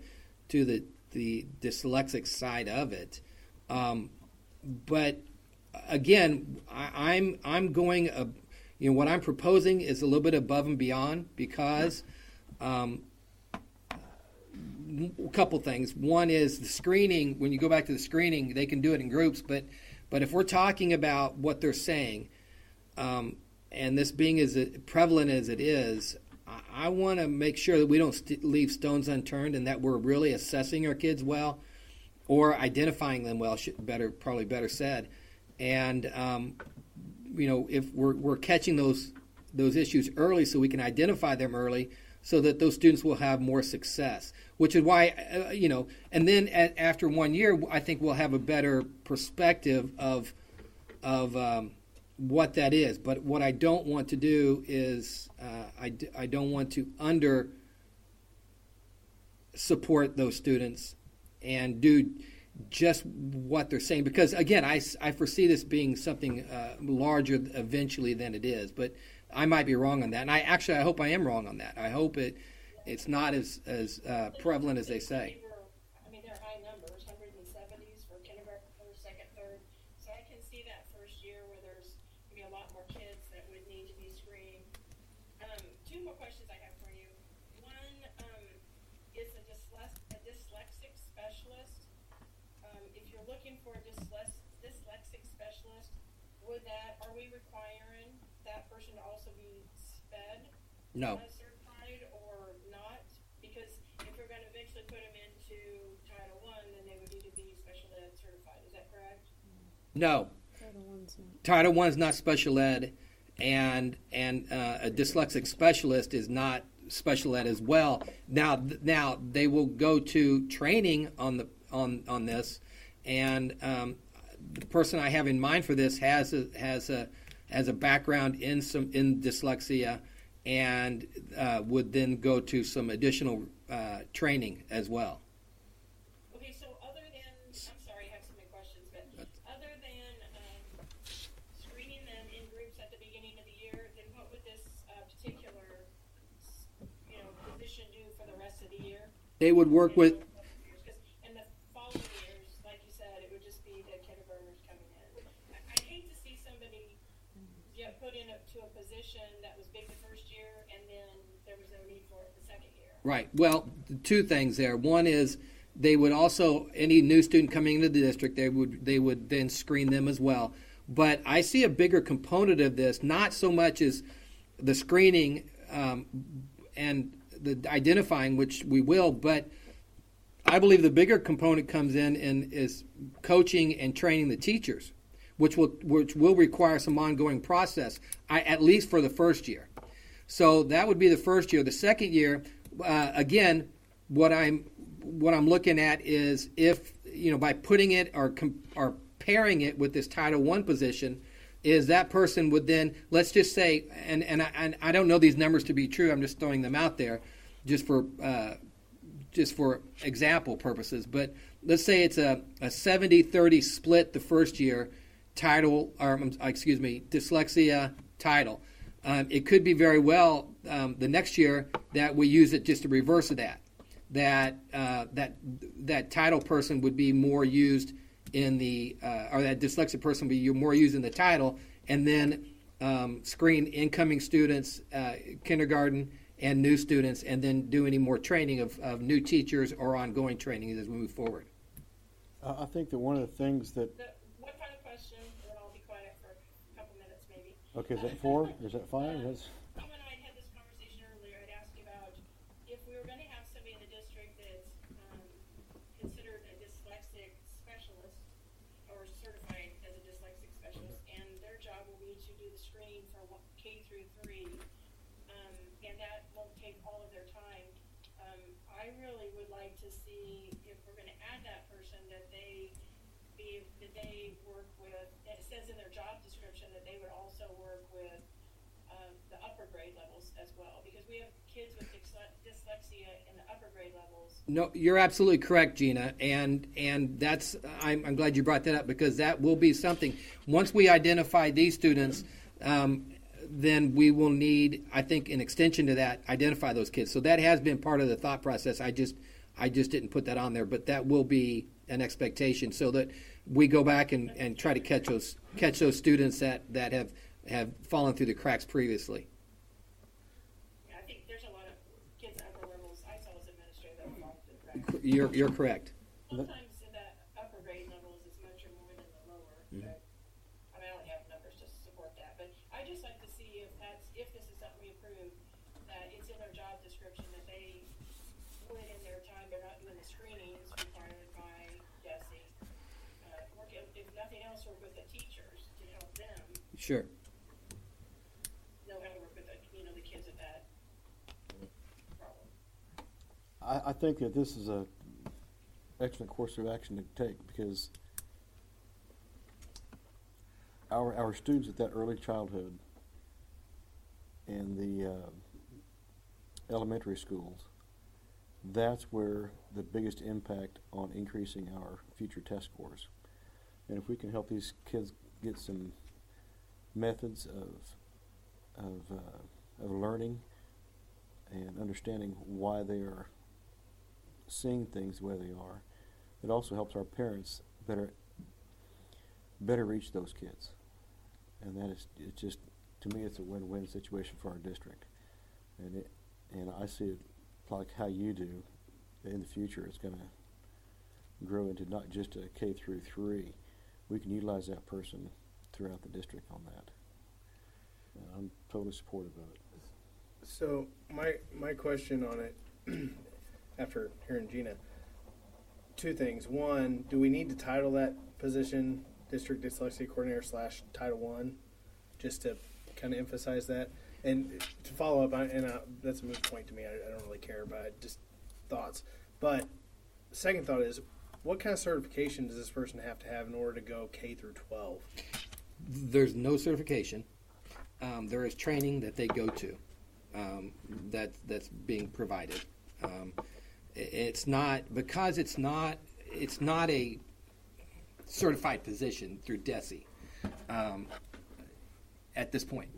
Speaker 10: dyslexic side of it. But again, I'm going. What I'm proposing is a little bit above and beyond, because a couple things. One is the screening. When you go back to the screening, they can do it in groups. But if we're talking about what they're saying, and this being as prevalent as it is, I want to make sure that we don't leave stones unturned, and that we're really assessing our kids well, or identifying them well. Probably better said. And if we're catching those issues early, so we can identify them early, so that those students will have more success. Which is why, and then after 1 year, I think we'll have a better perspective of what that is. But what I don't want to do is I don't want to under support those students and do just what they're saying, because again, I foresee this being something larger eventually than it is, but I might be wrong on that, and I hope I am wrong on that. I hope it's not as prevalent as they say.
Speaker 15: I mean, they're high numbers, 170s for kindergarten, first, second, third. So I can see that first year where there's going to be a lot more kids that would need to be screened. Two more questions I have for you. One is a dyslexic specialist. If you're looking for a dyslexic specialist, are we requiring that person to also be SPED?
Speaker 10: No.
Speaker 15: Certified or not? Because if we're going to eventually put them into Title I, then they would need to be special ed certified. Is that correct?
Speaker 10: No. Title I is not special ed, and a dyslexic specialist is not special ed as well. Now they will go to training on this, and the person I have in mind for this has a background in dyslexia, and would then go to some additional training as well.
Speaker 15: Okay, so other than, I'm sorry, I have so many questions, but other than screening them in groups at the beginning of the year, then what would this particular position do for the rest of the year?
Speaker 10: They would work with.
Speaker 15: Because in the following years, like you said, it would just be the kindergartners coming in. I'd hate to see somebody get put into a position that was big the first year and then there was no need for it the second year.
Speaker 10: Right. Well, two things there. One is they would also, any new student coming into the district, they would then screen them as well. But I see a bigger component of this, not so much as the screening and the identifying, which we will, but I believe the bigger component comes in and is coaching and training the teachers, which will require some ongoing process, at least for the first year. So that would be the first year. The second year, again, what I'm looking at is if, by putting it or pairing it with this Title I position, is that person would then, let's just say, and I don't know these numbers to be true, I'm just throwing them out there just for example purposes, but let's say it's a 70-30 split the first year, dyslexia, title. It could be very well the next year that we use it just to reverse of that title person would be more used in the or that dyslexic person would be more used in the title, and then screen incoming students, kindergarten, and new students, and then do any more training of new teachers or ongoing training as we move forward.
Speaker 6: I think that one of the things that.
Speaker 15: One final question, and then I'll be quiet for a couple minutes maybe.
Speaker 6: Okay, is that 4? Is that 5? That's.
Speaker 15: You and I had this conversation earlier. I'd asked you about if we were going to have somebody in the district that's considered a dyslexic specialist or certified as a dyslexic specialist, and their job will be to do the screening for K through 3, and that won't take all of their time. I really would like to see if we're going to add that person that they work with. It says in their job description that they would also work with the upper grade levels as well, because we have kids with dyslexia in the upper grade levels.
Speaker 10: No, you're absolutely correct, Gina, and that's I'm glad you brought that up, because that will be something. Once we identify these students, then we will need, I think, an extension to that, identify those kids. So that has been part of the thought process. I just didn't put that on there, but that will be an expectation, so that we go back and try to catch those students that have fallen through the cracks previously.
Speaker 15: Yeah, I think there's a lot of kids at upper levels I saw as administrator that fall through the cracks.
Speaker 10: You're correct.
Speaker 15: Sometimes that upper grade levels is much more than the lower.
Speaker 10: Mm-hmm.
Speaker 15: But, I don't have numbers to support that, but I just like to see if this is something we approve, that it's in their job description that they would, in their time, they're not doing the screenings required by DESE. If nothing else, work with the teachers to help them
Speaker 10: Sure.
Speaker 15: know how to work with the kids with that problem.
Speaker 6: I think that this is a excellent course of action to take, because our students at that early childhood and the elementary schools, that's where the biggest impact on increasing our future test scores. And if we can help these kids get some methods of learning and understanding why they are seeing things the way they are, it also helps our parents better reach those kids. And that is, it's just, to me, it's a win-win situation for our district. And I see it like how you do. In the future, it's going to grow into not just a K through 3. We can utilize that person throughout the district on that. And I'm totally supportive of it.
Speaker 1: So my question on it, after hearing Gina, 2 things. One, do we need to title that position District Dyslexia Coordinator / Title I, just to kind of emphasize that? And to follow up, that's a moot point to me. I don't really care about it, just thoughts. But second thought is, what kind of certification does this person have to have in order to go K through 12?
Speaker 10: There's no certification. There is training that they go to that's being provided. It's not a certified position through DESE at this point.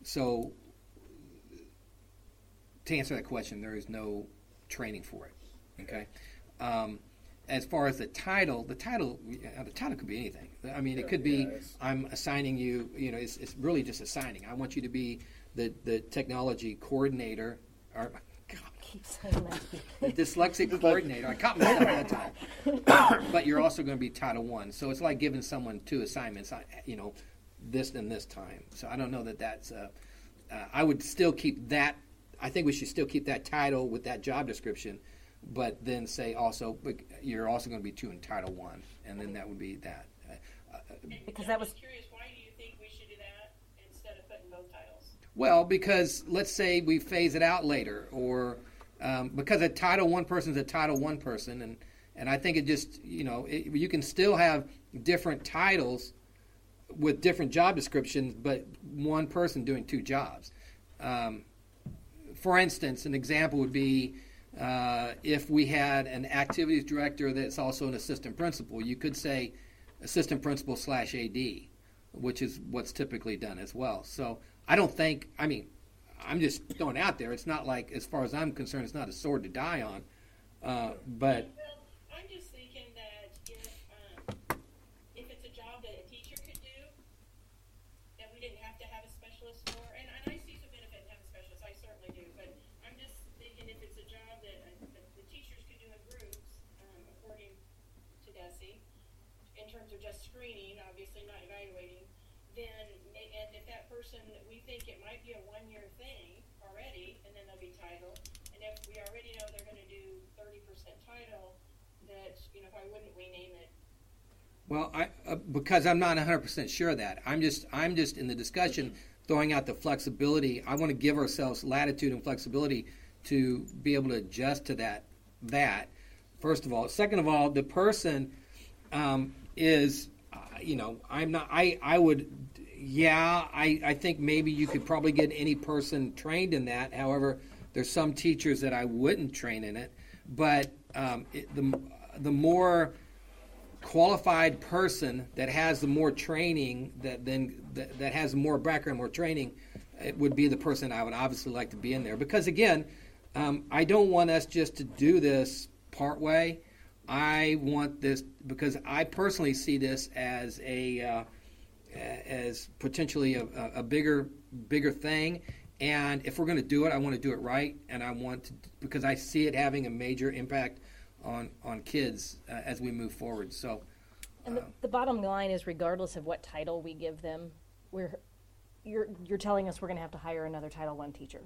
Speaker 10: So to answer that question, there is no training for it. Okay. As far as the title could be anything. I mean, it could be I'm assigning you. You know, it's really just assigning. I want you to be the technology coordinator. Or,
Speaker 14: Keep saying that.
Speaker 10: the dyslexic coordinator. I caught myself that time. But you're also going to be Title I. So it's like giving someone 2 assignments. You know, this and this time. So I don't know that that's. I would still keep that. I think we should still keep that title with that job description, but then say also you're also going to be 2 in Title I, and then that would be that.
Speaker 14: Because that was.
Speaker 15: I'm just curious, why do you think we should do that instead of putting both titles?
Speaker 10: Well, because let's say we phase it out later, or because a Title I person is a Title I person, and I think it just you can still have different titles with different job descriptions, but one person doing 2 jobs. For instance, an example would be if we had an activities director that's also an assistant principal, you could say assistant principal / AD, which is what's typically done as well. So I don't think, I'm just throwing it out there. It's not like, as far as I'm concerned, it's not a sword to die on. But
Speaker 15: Well, I'm just thinking that if it's a job that a teacher could do, that we didn't have to have a specialist for, and I see some benefit in having a specialist, I certainly do, but I'm just thinking if it's a job that the teachers could do in groups, according to DESE, in terms of just screening, obviously not evaluating, then, and if that person, we think it might be a 1-year thing already, and then they'll be title, and if we already know they're going to do 30% title, that, why wouldn't we name it?
Speaker 10: well, because I'm not 100% sure of that. I'm just in the discussion throwing out the flexibility. I want to give ourselves latitude and flexibility to be able to adjust to that. First of all, second of all, the person is, I'm not. I would. Yeah, I think maybe you could probably get any person trained in that. However, there's some teachers that I wouldn't train in it. But the more qualified person that has the more training, that has more background, more training, it would be the person I would obviously like to be in there. Because again, I don't want us just to do this part way. I want this because I personally see this as as potentially a bigger thing. And if we're going to do it, I want to do it right, and I want to, because I see it having a major impact on kids as we move forward. So,
Speaker 14: and the bottom line is, regardless of what title we give them, you're telling us we're going to have to hire another Title I teacher.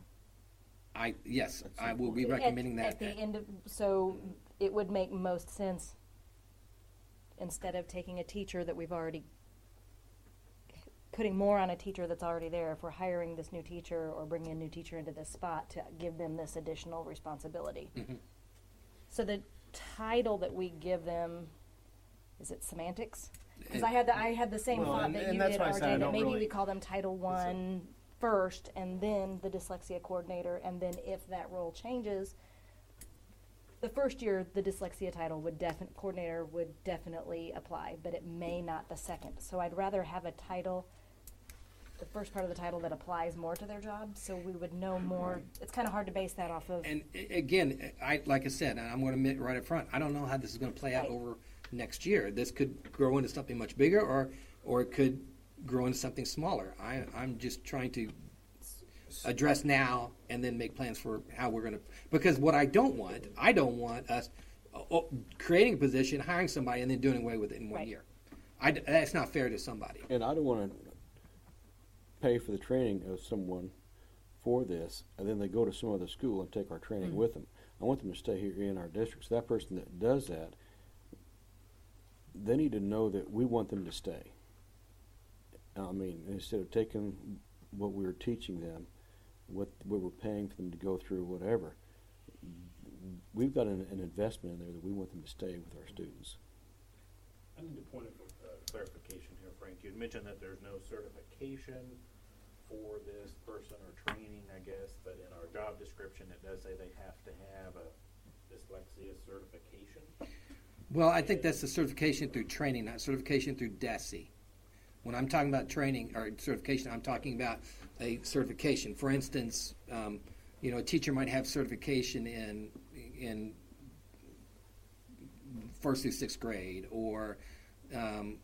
Speaker 10: Yes, I will be recommending that.
Speaker 14: At the end of, so it would make most sense, instead of taking a teacher that we've already, putting more on a teacher that's already there, if we're hiring this new teacher or bringing a new teacher into this spot, to give them this additional responsibility.
Speaker 10: Mm-hmm.
Speaker 14: So the title that we give them, is it semantics? Because I had the same thought that you did, RJ, that maybe we call them Title I first, and then the dyslexia coordinator, and then if that role changes, the first year the dyslexia title coordinator would definitely apply, but it may not the second. So I'd rather have a title, the first part of the title, that applies more to their job, so we would know more. It's kind of hard to base that off of.
Speaker 10: And again, like I said, and I'm going to admit right up front, I don't know how this is going to play out over next year. This could grow into something much bigger, or it could grow into something smaller. I'm just trying to address now and then make plans for how we're going to, because what I don't want us creating a position, hiring somebody, and then doing away with it in 1 year. That's not fair to somebody.
Speaker 6: And I don't want to pay for the training of someone for this, and then they go to some other school and take our training with them. I want them to stay here in our district. So that person that does that, they need to know that we want them to stay. I mean, instead of taking what we're teaching them, what we're paying for them to go through, whatever, we've got an investment in there that we want them to stay with our students.
Speaker 5: I need a point of clarification here, Frank. You had mentioned that there's no certification for this person or training, I guess, but in our job description it does say they have to have a dyslexia certification.
Speaker 10: Well, I think that's the certification through training, not certification through DESE. When I'm talking about training or certification, I'm talking about a certification. For instance, you know, a teacher might have certification in 1st through 6th grade, or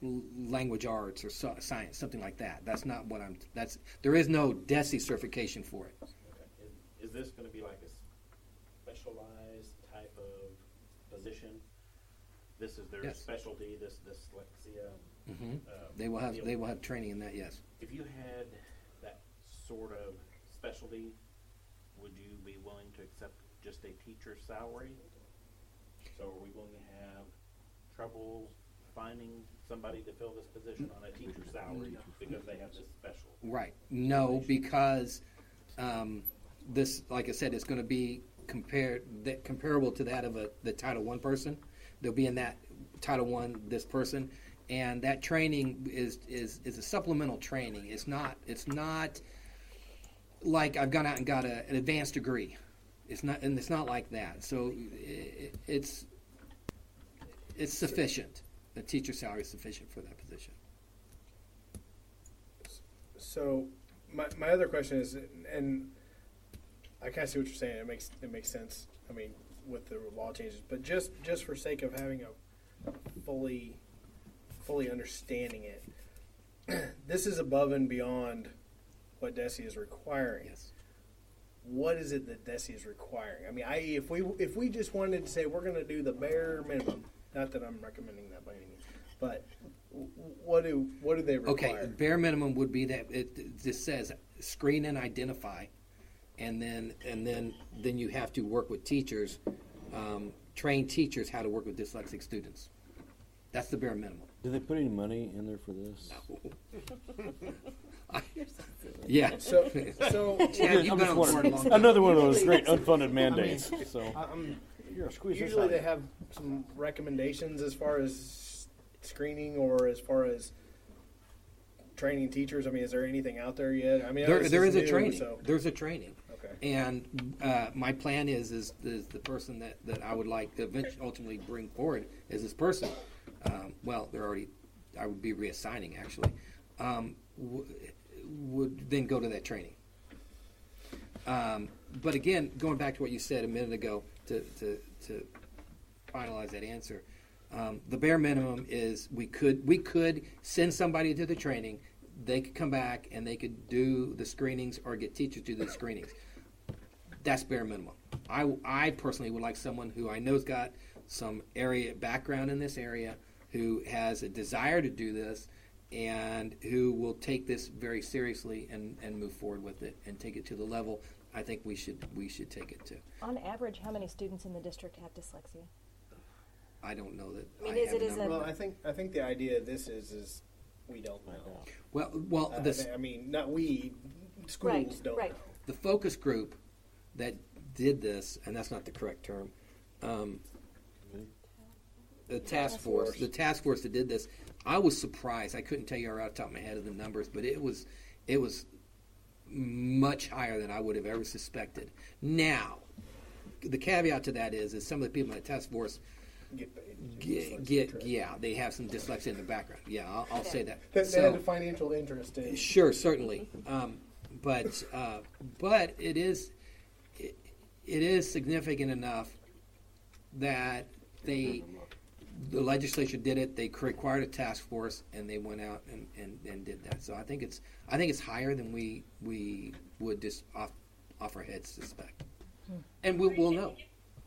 Speaker 10: language arts or science, something like that. That's not what there is no DESE certification for it.
Speaker 5: Okay. Is this going to be like a specialized type of position? This is their specialty, this dyslexia.
Speaker 10: Mm-hmm. They will have training in that. Yes.
Speaker 5: If you had that sort of specialty, would you be willing to accept just a teacher's salary? So are we going to have trouble finding somebody to fill this position on a teacher's salary because they have this special?
Speaker 10: Right. No, because this, like I said, is going to be comparable to that of the Title I person. They'll be in that Title I, this person, and that training is a supplemental training. It's not like I've gone out and got an advanced degree. It's not like that. So it's sufficient. The teacher salary is sufficient for that position.
Speaker 1: So my other question is, and I kind of see what you're saying. It makes sense. I mean, with the law changes, but just for sake of having a fully understanding it, this is above and beyond what DESE is requiring.
Speaker 10: Yes.
Speaker 1: What is it that DESE is requiring? I mean, if we just wanted to say we're going to do the bare minimum, not that I'm recommending that by any means, but what do they require?
Speaker 10: Okay, bare minimum would be that it just says screen and identify, and then you have to work with teachers, train teachers how to work with dyslexic students. That's the bare minimum.
Speaker 6: Do they put any money in there for this?
Speaker 10: No. Yeah.
Speaker 1: So
Speaker 10: yeah, you've been on board a long time.
Speaker 6: Another one of those great unfunded mandates.
Speaker 1: Usually they have some recommendations as far as screening or as far as training teachers. I mean, is there anything out there yet? I mean,
Speaker 10: there is a training.
Speaker 1: So.
Speaker 10: There's a training.
Speaker 1: Okay.
Speaker 10: And my plan is the person that I would like to ultimately bring forward is this person. Well, I would be reassigning actually. Would then go to that training. But again, going back to what you said a minute ago to finalize that answer, the bare minimum is we could send somebody to the training. They could come back and they could do the screenings or get teachers to do the screenings. That's bare minimum. I personally would like someone who I know's got some background in this area, who has a desire to do this, and who will take this very seriously and move forward with it and take it to the level I think we should take it to.
Speaker 14: On average, how many students in the district have dyslexia?
Speaker 10: I don't know that.
Speaker 14: I mean,
Speaker 1: Well, I think the idea of this is we don't know.
Speaker 10: Well,
Speaker 1: I mean, not we. Schools don't know.
Speaker 10: The focus group that did this, and that's not the correct term. The task force that did this. I was surprised. I couldn't tell you right off the top of my head of the numbers, but it was much higher than I would have ever suspected. Now, the caveat to that is some of the people in the task force they have some dyslexia in the background. Yeah, I'll say that.
Speaker 1: They had a financial interest in.
Speaker 10: Sure, certainly, but it is significant enough that the legislature did it. They required a task force, and they went out and did that. So I think it's higher than we would just off our heads suspect, and we'll know.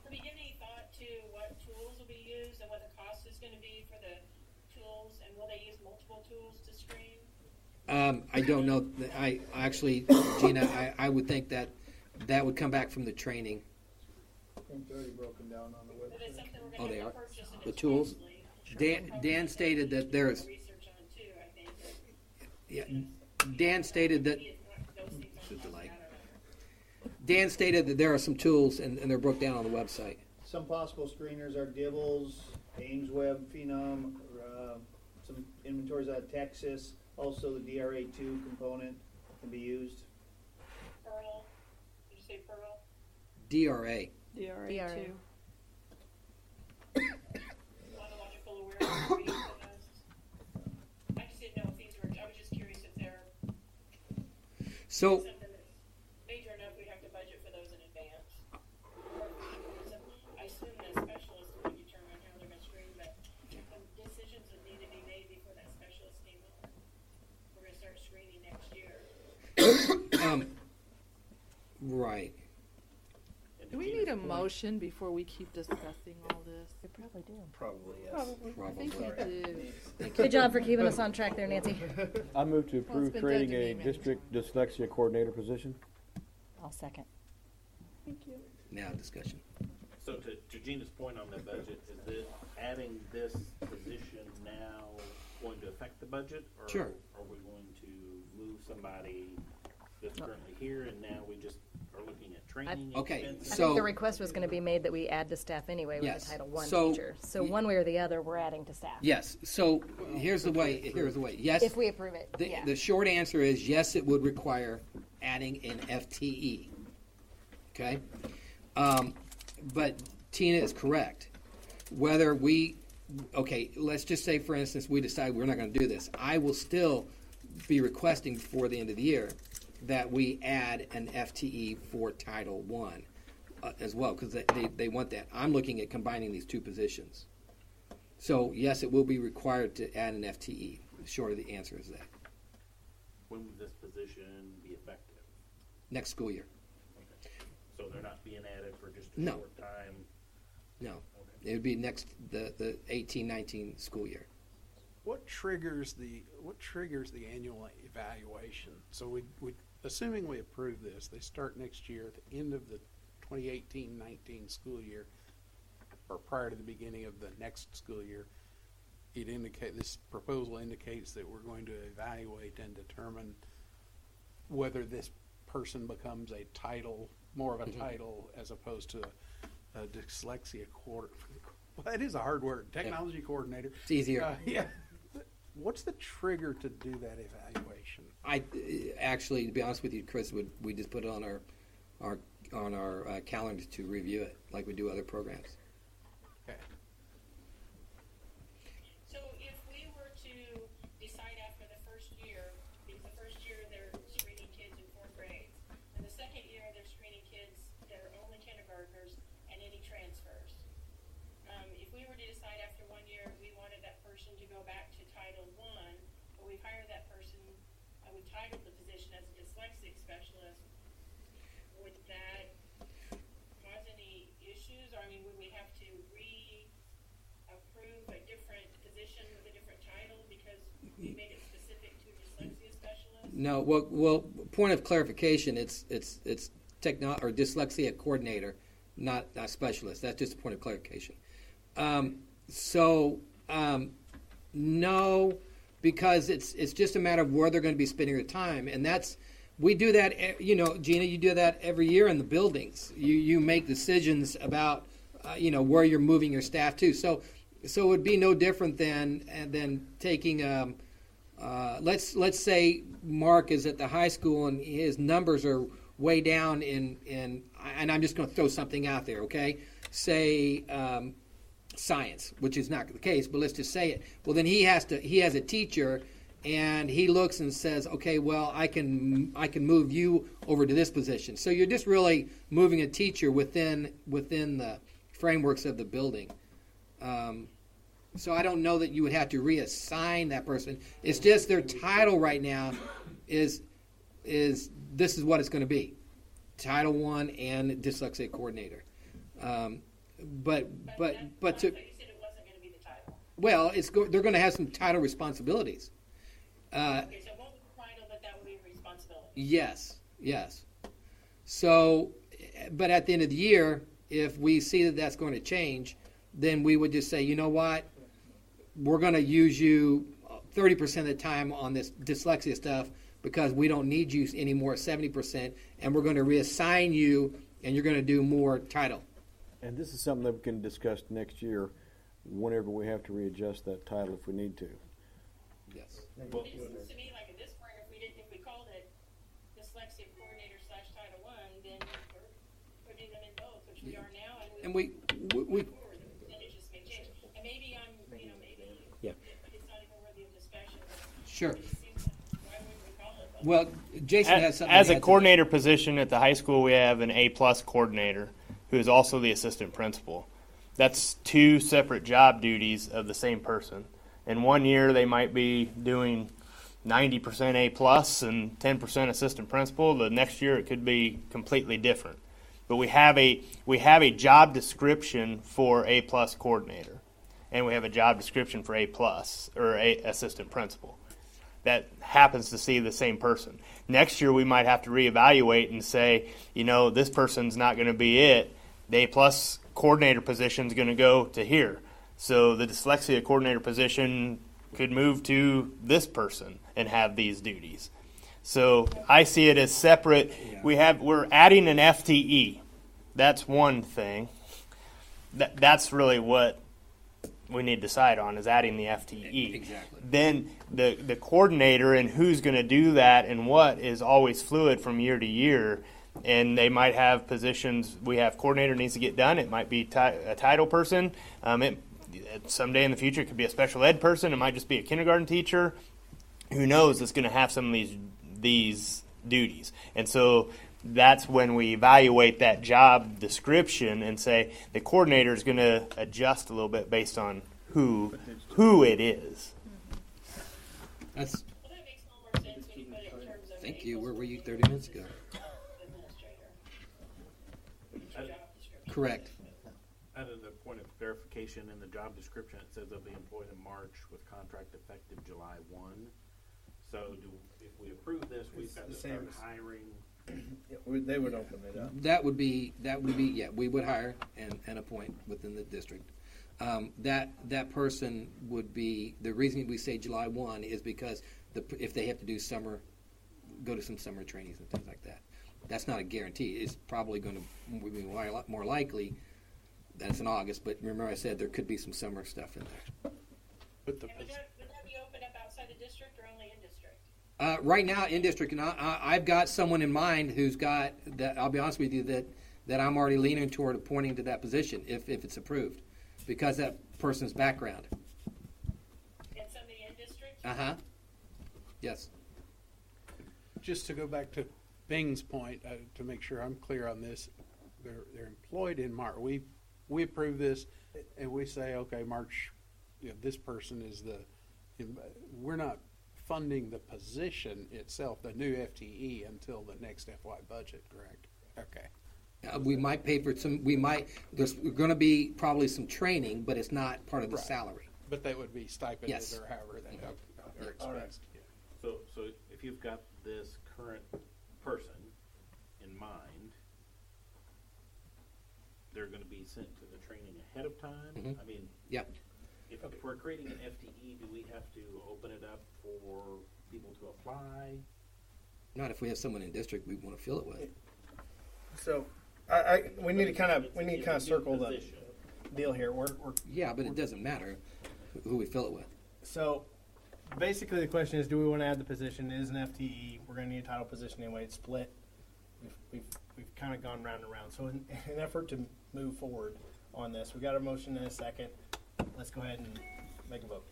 Speaker 15: Have you given any thought to what tools will be used and what the cost is going to be for the tools, and will they use multiple tools to screen?
Speaker 10: I don't know. I actually, Gina, I would think that would come back from the training.
Speaker 12: I think they're already broken down on the website.
Speaker 10: Oh, they are? The tools? Dan stated that there's... Yeah, Dan stated that... Dan stated that there are some tools, and they're broke down on the website.
Speaker 12: Some possible screeners are Dibbles, AimsWeb, Phenom, some inventories out of Texas. Also, the DRA2 component can be used.
Speaker 15: Pearl. Did you say Pearl?
Speaker 10: DRA.
Speaker 4: DRA2.
Speaker 15: Chronological awareness. I just didn't know if these were. I was just curious if they're
Speaker 10: so
Speaker 15: something that's major enough we have to budget for those in start screening next year.
Speaker 10: Right.
Speaker 9: Do we need a motion before we keep discussing all this?
Speaker 14: We probably do.
Speaker 13: Probably, yes.
Speaker 9: I think we do.
Speaker 14: Good job for keeping us on track there, Nancy.
Speaker 6: I move to
Speaker 9: Well, it's
Speaker 6: approve
Speaker 9: been
Speaker 6: creating
Speaker 9: done to
Speaker 6: a
Speaker 9: me many
Speaker 6: district dyslexia coordinator position.
Speaker 14: I'll second.
Speaker 4: Thank you.
Speaker 10: Now discussion.
Speaker 5: So to Gina's point on the budget, is it adding this position now going to affect the budget? Or
Speaker 10: Sure.
Speaker 5: are we going to move somebody that's currently here and now we just are looking at training
Speaker 10: Okay,
Speaker 5: expenses?
Speaker 14: I
Speaker 10: so-
Speaker 14: think the request was going to be made that we add to staff anyway with
Speaker 10: Yes.
Speaker 14: the Title I
Speaker 10: So-
Speaker 14: teacher. So one way or the other, we're adding to staff.
Speaker 10: Yes. So here's the way. Yes.
Speaker 14: If we approve it, yeah.
Speaker 10: The short answer is yes, it would require adding an FTE. Okay? But Tina is correct. Whether let's just say, for instance, we decide we're not going to do this. I will still be requesting before the end of the year that we add an FTE for Title I as well, because they want that. I'm looking at combining these two positions. So, yes, it will be required to add an FTE. Short of the answer is that.
Speaker 5: When would this position be effective?
Speaker 10: Next school year.
Speaker 5: Okay. So they're not being added for just a
Speaker 10: No.
Speaker 5: short time?
Speaker 10: No. It would be the 18-19 school year.
Speaker 2: What triggers the annual evaluation? So we assuming we approve this, they start next year at the end of the 2018-19 school year, or prior to the beginning of the next school year. This proposal indicates that we're going to evaluate and determine whether this person becomes more of a title as opposed to a dyslexia coordinator. Well, that is a hard word. Technology coordinator.
Speaker 10: It's easier.
Speaker 2: Yeah. What's the trigger to do that evaluation?
Speaker 10: I actually, to be honest with you, Chris, we just put it on our calendar to review it, like we do other programs.
Speaker 2: Okay.
Speaker 15: So if we were to decide after the first year, because the first year they're screening kids in 4th grades, and the second year they're screening kids that are only kindergartners and any transfers. If we were to decide after 1 year we wanted that person to go back to Title I, but we've hired that person, we titled the position as a dyslexic specialist, would that cause any issues? Or, I mean, would we have to approve a different position with a different title because we made it specific to dyslexia specialist?
Speaker 10: No, well, point of clarification, it's dyslexia coordinator, not specialist. That's just a point of clarification. No, because it's just a matter of where they're going to be spending their time, and we do that. Gina, you do that every year in the buildings. You make decisions about where you're moving your staff to. So it would be no different than taking. Let's say Mark is at the high school and his numbers are way down and I'm just going to throw something out there, okay? Say science, which is not the case, but let's just say it. Well, then he has a teacher, and he looks and says, okay, well, I can move you over to this position. So you're just really moving a teacher within the frameworks of the building. So I don't know that you would have to reassign that person. It's just their title right now is this is what it's going to be, Title I and dyslexia coordinator. But to,
Speaker 15: you said it wasn't going to be the title.
Speaker 10: Well, they're going to have some title responsibilities.
Speaker 15: Okay, so it won't be the title, but that would be a responsibility.
Speaker 10: Yes. So, but at the end of the year, if we see that that's going to change, then we would just say, you know what, we're going to use you 30% of the time on this dyslexia stuff because we don't need you anymore 70%, and we're going to reassign you, and you're going to do more title.
Speaker 6: And this is something that we can discuss next year whenever we have to readjust that title if we need to.
Speaker 10: Yes.
Speaker 15: Well, it seems to me like at this point, if we called it dyslexia coordinator / Title I, then we're putting them in both, which we are now, and we the percentages may change. And maybe it's not even worthy of discussion.
Speaker 10: Sure.
Speaker 15: It seems like, why wouldn't we call it both?
Speaker 10: Well, Jason has something.
Speaker 13: As
Speaker 10: to
Speaker 13: a
Speaker 10: add to
Speaker 13: coordinator position at the high school, we have an A+ coordinator who is also the assistant principal. That's two separate job duties of the same person. In 1 year, they might be doing
Speaker 16: 90% A plus and 10% assistant principal. The next year it could be completely different. But we have a job description for A plus coordinator, and we have a job description for A plus or A assistant principal. That happens to see the same person. Next year we might have to reevaluate and say, this person's not going to be it. The A plus coordinator position is going to go to here. So the dyslexia coordinator position could move to this person and have these duties. So I see it as separate. We're adding an FTE. That's one thing. That's really what we need to decide on, is adding the FTE.
Speaker 10: Exactly.
Speaker 16: Then the coordinator and who's going to do that and what is always fluid from year to year. And they might have positions. We have coordinator needs to get done. It might be a title person. Someday in the future, it could be a special ed person. It might just be a kindergarten teacher. Who knows? It's going to have some of these duties. And so that's when we evaluate that job description and say the coordinator is going to adjust a little bit based on who it is.
Speaker 10: That's. Thank you. Where were you 30 minutes ago? Correct.
Speaker 5: Out of the point of verification in the job description, it says they'll be employed in March with contract effective July 1. So if we approve this, we've got to start hiring.
Speaker 1: They would open it up.
Speaker 10: That would be we would hire and appoint within the district. That person would be, the reason we say July 1 is because if they have to do go to some summer trainings and things like that. That's not a guarantee. It's probably going to be a lot more likely that it's in August, but remember I said there could be some summer stuff in there.
Speaker 15: Would that be open up outside the district or only in district?
Speaker 10: Right now in district, and I've got someone in mind who's got that. I'll be honest with you that I'm already leaning toward appointing to that position if it's approved, because that person's background.
Speaker 15: And somebody in district?
Speaker 10: Yes.
Speaker 2: Just to go back to Bing's point, to make sure I'm clear on this, they're employed in March. We approve this, and we say, okay, March, this person is we're not funding the position itself, the new FTE, until the next FY budget, correct? Okay.
Speaker 10: We might pay for some. There's going to be probably some training, but it's not part of the salary.
Speaker 2: But that would be stipended or however they are expensed.
Speaker 5: Right. Yeah. So if you've got this current person in mind, they're going to be sent to the training ahead of time. I mean, if we're creating an FTE, do we have to open it up for people to apply?
Speaker 10: Not if we have someone in district we want to fill it with.
Speaker 1: So we need to kind of circle the deal here.
Speaker 10: But it doesn't matter who we fill it with.
Speaker 1: So basically the question is, do we want to add the position? It is an FTE. We're going to need a title position anyway. It's split. We've kind of gone round and round. So in an effort to move forward on this, we got a motion in a second. Let's go ahead and make a vote.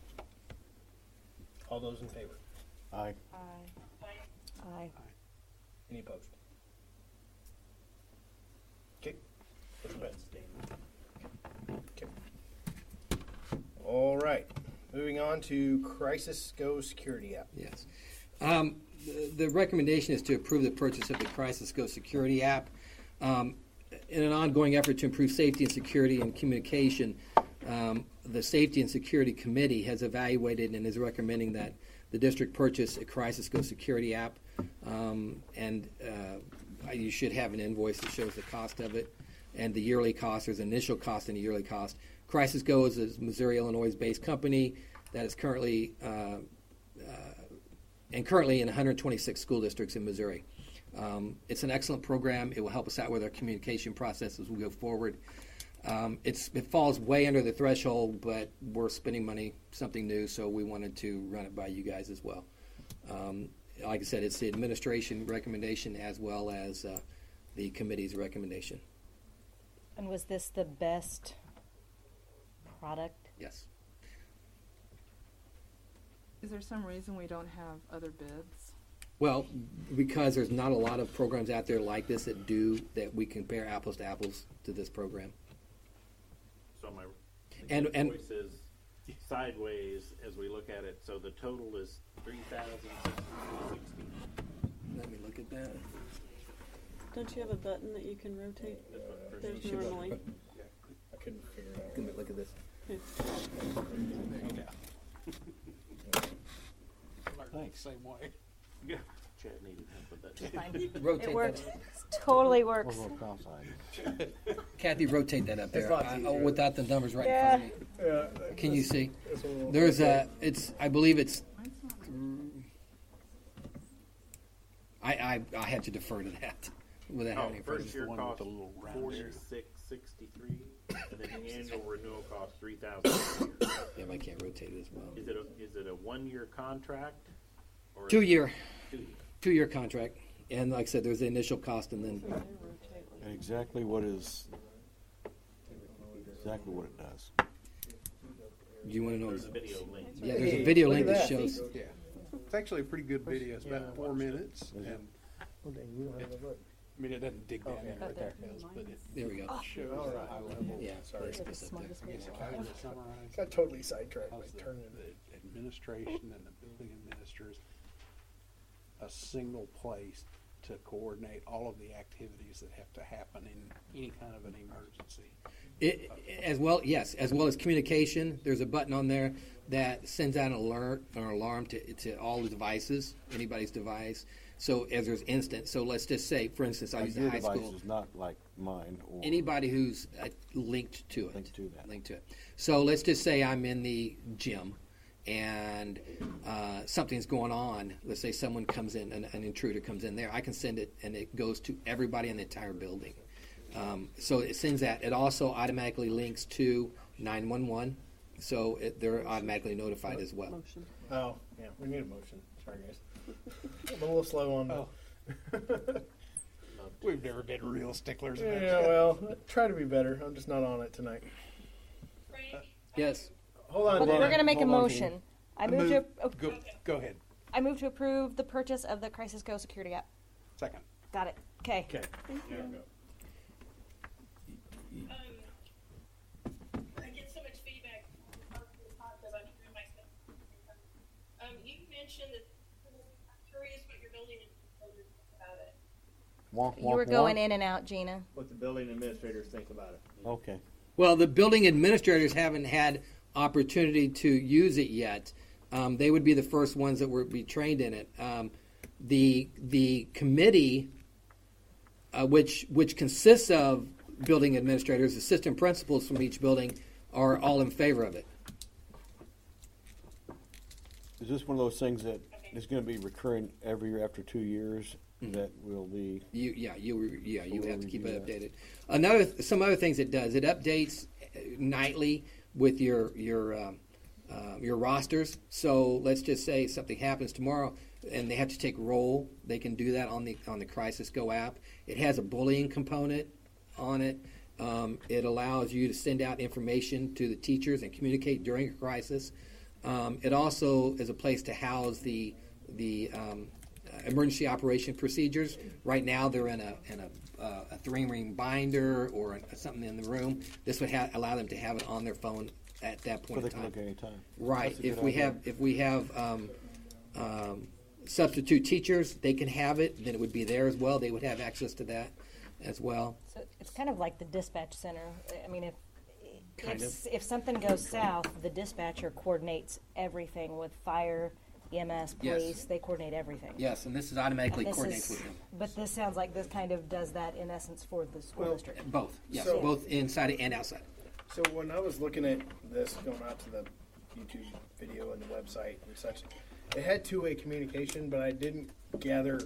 Speaker 1: All those in favor?
Speaker 6: Aye.
Speaker 14: Aye.
Speaker 1: Any opposed? Okay. Okay. All right. Moving on to Crisis Go Security app.
Speaker 10: Yes. The recommendation is to approve the purchase of the Crisis Go Security app. In an ongoing effort to improve safety and security and communication, the Safety and Security Committee has evaluated and is recommending that the district purchase a Crisis Go Security app. You should have an invoice that shows the cost of it and the yearly cost. There's an initial cost and a yearly cost. Crisis Go is a Missouri, Illinois-based company that is currently in 126 school districts in Missouri. It's an excellent program. It will help us out with our communication process as we go forward. It falls way under the threshold, but we're spending money, something new, so we wanted to run it by you guys as well. Like I said, it's the administration recommendation as well as the committee's recommendation.
Speaker 14: And was this the best product?
Speaker 10: Yes.
Speaker 9: Is there some reason we don't have other bids?
Speaker 10: Well, because there's not a lot of programs out there like this that we compare apples to apples to this program.
Speaker 5: So my
Speaker 10: and
Speaker 5: choice is sideways as we look at it. So the total is $3,660.
Speaker 10: Let me look at that.
Speaker 4: Don't you have a button that you can rotate? There's normally.
Speaker 1: I couldn't figure it out.
Speaker 10: Let me look at this.
Speaker 2: Thanks. Same way.
Speaker 5: Yeah. Chad needed help with that.
Speaker 14: It's fine.
Speaker 10: Rotate
Speaker 14: It works.
Speaker 10: that.
Speaker 14: Totally works.
Speaker 10: Kathy, rotate that up there. Without the numbers right in
Speaker 14: Yeah.
Speaker 10: front of me. Can you see? There's a. I believe it's. I had to defer to that without having any
Speaker 5: First year
Speaker 2: one
Speaker 5: cost
Speaker 2: with the little round area.
Speaker 5: $46.63, and then the annual renewal cost $3,000.
Speaker 10: Yeah, I can't rotate it as well.
Speaker 5: Is it a 1-year contract? Or
Speaker 10: 2 year.
Speaker 5: 2 year.
Speaker 10: 2 year contract, and like I said, there's the initial cost, and then
Speaker 6: And exactly what it does.
Speaker 10: do you want to know?
Speaker 5: There's a video link.
Speaker 10: Yeah, there's a video
Speaker 1: look
Speaker 10: link
Speaker 1: at
Speaker 10: that
Speaker 1: that.
Speaker 10: shows.
Speaker 2: Yeah. It's actually a pretty good video. It's about 4 minutes. And
Speaker 1: Well, dang, you don't have a button.
Speaker 2: I mean, it doesn't dig down
Speaker 1: Okay.
Speaker 2: in right there, but it
Speaker 10: There we go.
Speaker 2: shows at a high level.
Speaker 10: Yeah,
Speaker 2: Sorry.
Speaker 10: it's up there.
Speaker 2: Yes, it kind of summarizes
Speaker 1: Got totally sidetracked by
Speaker 2: how's
Speaker 1: turning it.
Speaker 2: the administration and the building administrators a single place to coordinate all of the activities that have to happen in any kind of an emergency.
Speaker 10: As well as communication. There's a button on there that sends out an alert or alarm to all the devices, anybody's device. So as there's instant. So let's just say, for instance, I use the
Speaker 6: Your
Speaker 10: high
Speaker 6: device
Speaker 10: school.
Speaker 6: is not like mine or
Speaker 10: Anybody who's linked to it.
Speaker 6: Linked to that.
Speaker 10: So let's just say I'm in the gym and something's going on. Let's say someone comes in, an intruder comes in there. I can send it, and it goes to everybody in the entire building. So it sends that. It also automatically links to 911, so they're automatically notified as well.
Speaker 1: Oh, yeah, we need a motion. Sorry, guys. I'm a little slow on.
Speaker 2: We've never been real sticklers.
Speaker 1: Yeah,
Speaker 2: about that.
Speaker 1: well, try to be better. I'm just not on it tonight.
Speaker 10: Yes.
Speaker 1: Hold on,
Speaker 14: We're
Speaker 1: Dana.
Speaker 14: going to make a
Speaker 1: Hold on,
Speaker 14: motion.
Speaker 1: Dana.
Speaker 14: I move to.
Speaker 2: Go ahead.
Speaker 14: I move to approve the purchase of the Crisis Go security app.
Speaker 2: Second.
Speaker 14: Got it. Okay.
Speaker 1: Okay.
Speaker 15: I get so much feedback because I'm hearing myself. You mentioned that I'm curious what your building administrators think about it.
Speaker 14: You were going in and out, Gina.
Speaker 13: What the building administrators think about it.
Speaker 6: Okay.
Speaker 10: Well, the building administrators haven't had opportunity to use it yet. They would be the first ones that would be trained in it. The committee, which consists of building administrators, assistant principals from each building, are all in favor of it.
Speaker 6: Is this one of those things that is going to be recurring every year after 2 years? That will be.
Speaker 10: You have to keep it updated. Some other things it does. It updates nightly with your rosters. So let's just say something happens tomorrow, and they have to take roll. They can do that on the Crisis Go app. It has a bullying component on it. It allows you to send out information to the teachers and communicate during a crisis. It also is a place to house the emergency operation procedures. Right now, they're in a 3-ring binder or something in the room. This would allow them to have it on their phone at that point in time.
Speaker 6: Look anytime.
Speaker 10: Right.
Speaker 6: That's a
Speaker 10: If
Speaker 6: good
Speaker 10: we
Speaker 6: idea.
Speaker 10: have substitute teachers, they can have it. Then it would be there as well. They would have access to that as well.
Speaker 14: So it's kind of like the dispatch center. I mean,
Speaker 10: Kind of.
Speaker 14: if something goes south, the dispatcher coordinates everything with fire, EMS,
Speaker 10: Yes.
Speaker 14: police. They coordinate everything.
Speaker 10: Yes, and this is automatically
Speaker 14: And this
Speaker 10: coordinates
Speaker 14: is-
Speaker 10: with them.
Speaker 14: But this sounds like this kind of does that in essence for the school district.
Speaker 10: Both. Yes,
Speaker 1: So-
Speaker 10: both inside and outside.
Speaker 1: So when I was looking at this, going out to the YouTube video and the website and such, it had two-way communication, but I didn't gather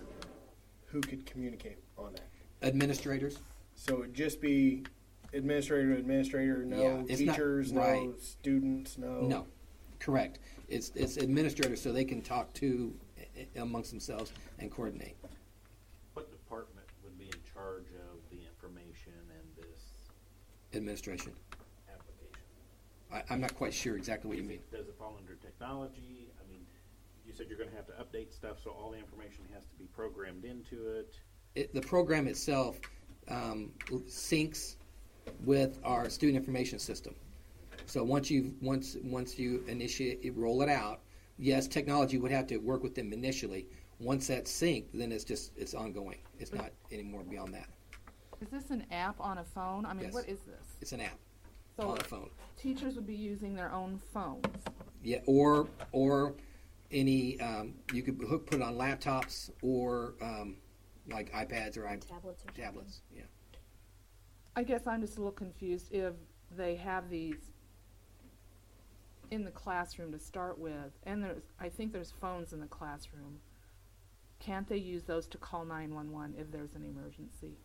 Speaker 1: who could communicate on that.
Speaker 10: Administrators.
Speaker 1: So it'd just be administrator to administrator, no
Speaker 10: Yeah, it's not-
Speaker 1: teachers, no
Speaker 10: right.
Speaker 1: students, no.
Speaker 10: No, correct. It's administrators, so they can talk to amongst themselves and coordinate.
Speaker 5: What department would be in charge of the information and this
Speaker 10: Administration.
Speaker 5: application?
Speaker 10: I'm not quite sure exactly what you mean.
Speaker 5: Does it fall under technology? I mean, you said you're going to have to update stuff, so all the information has to be programmed into it.
Speaker 10: The program itself syncs with our student information system. So once you roll it out, yes, technology would have to work with them initially. Once that's synced, then it's ongoing. It's not anymore beyond that.
Speaker 9: Is this an app on a phone? I mean,
Speaker 10: Yes.
Speaker 9: what is this?
Speaker 10: It's an app
Speaker 9: So
Speaker 10: on a phone.
Speaker 9: teachers would be using their own phones.
Speaker 10: Yeah, or any you could put it on laptops or like iPads or tablets. Yeah.
Speaker 9: I guess I'm just a little confused if they have these in the classroom to start with, and I think there's phones in the classroom. Can't they use those to call 911 if there's an emergency?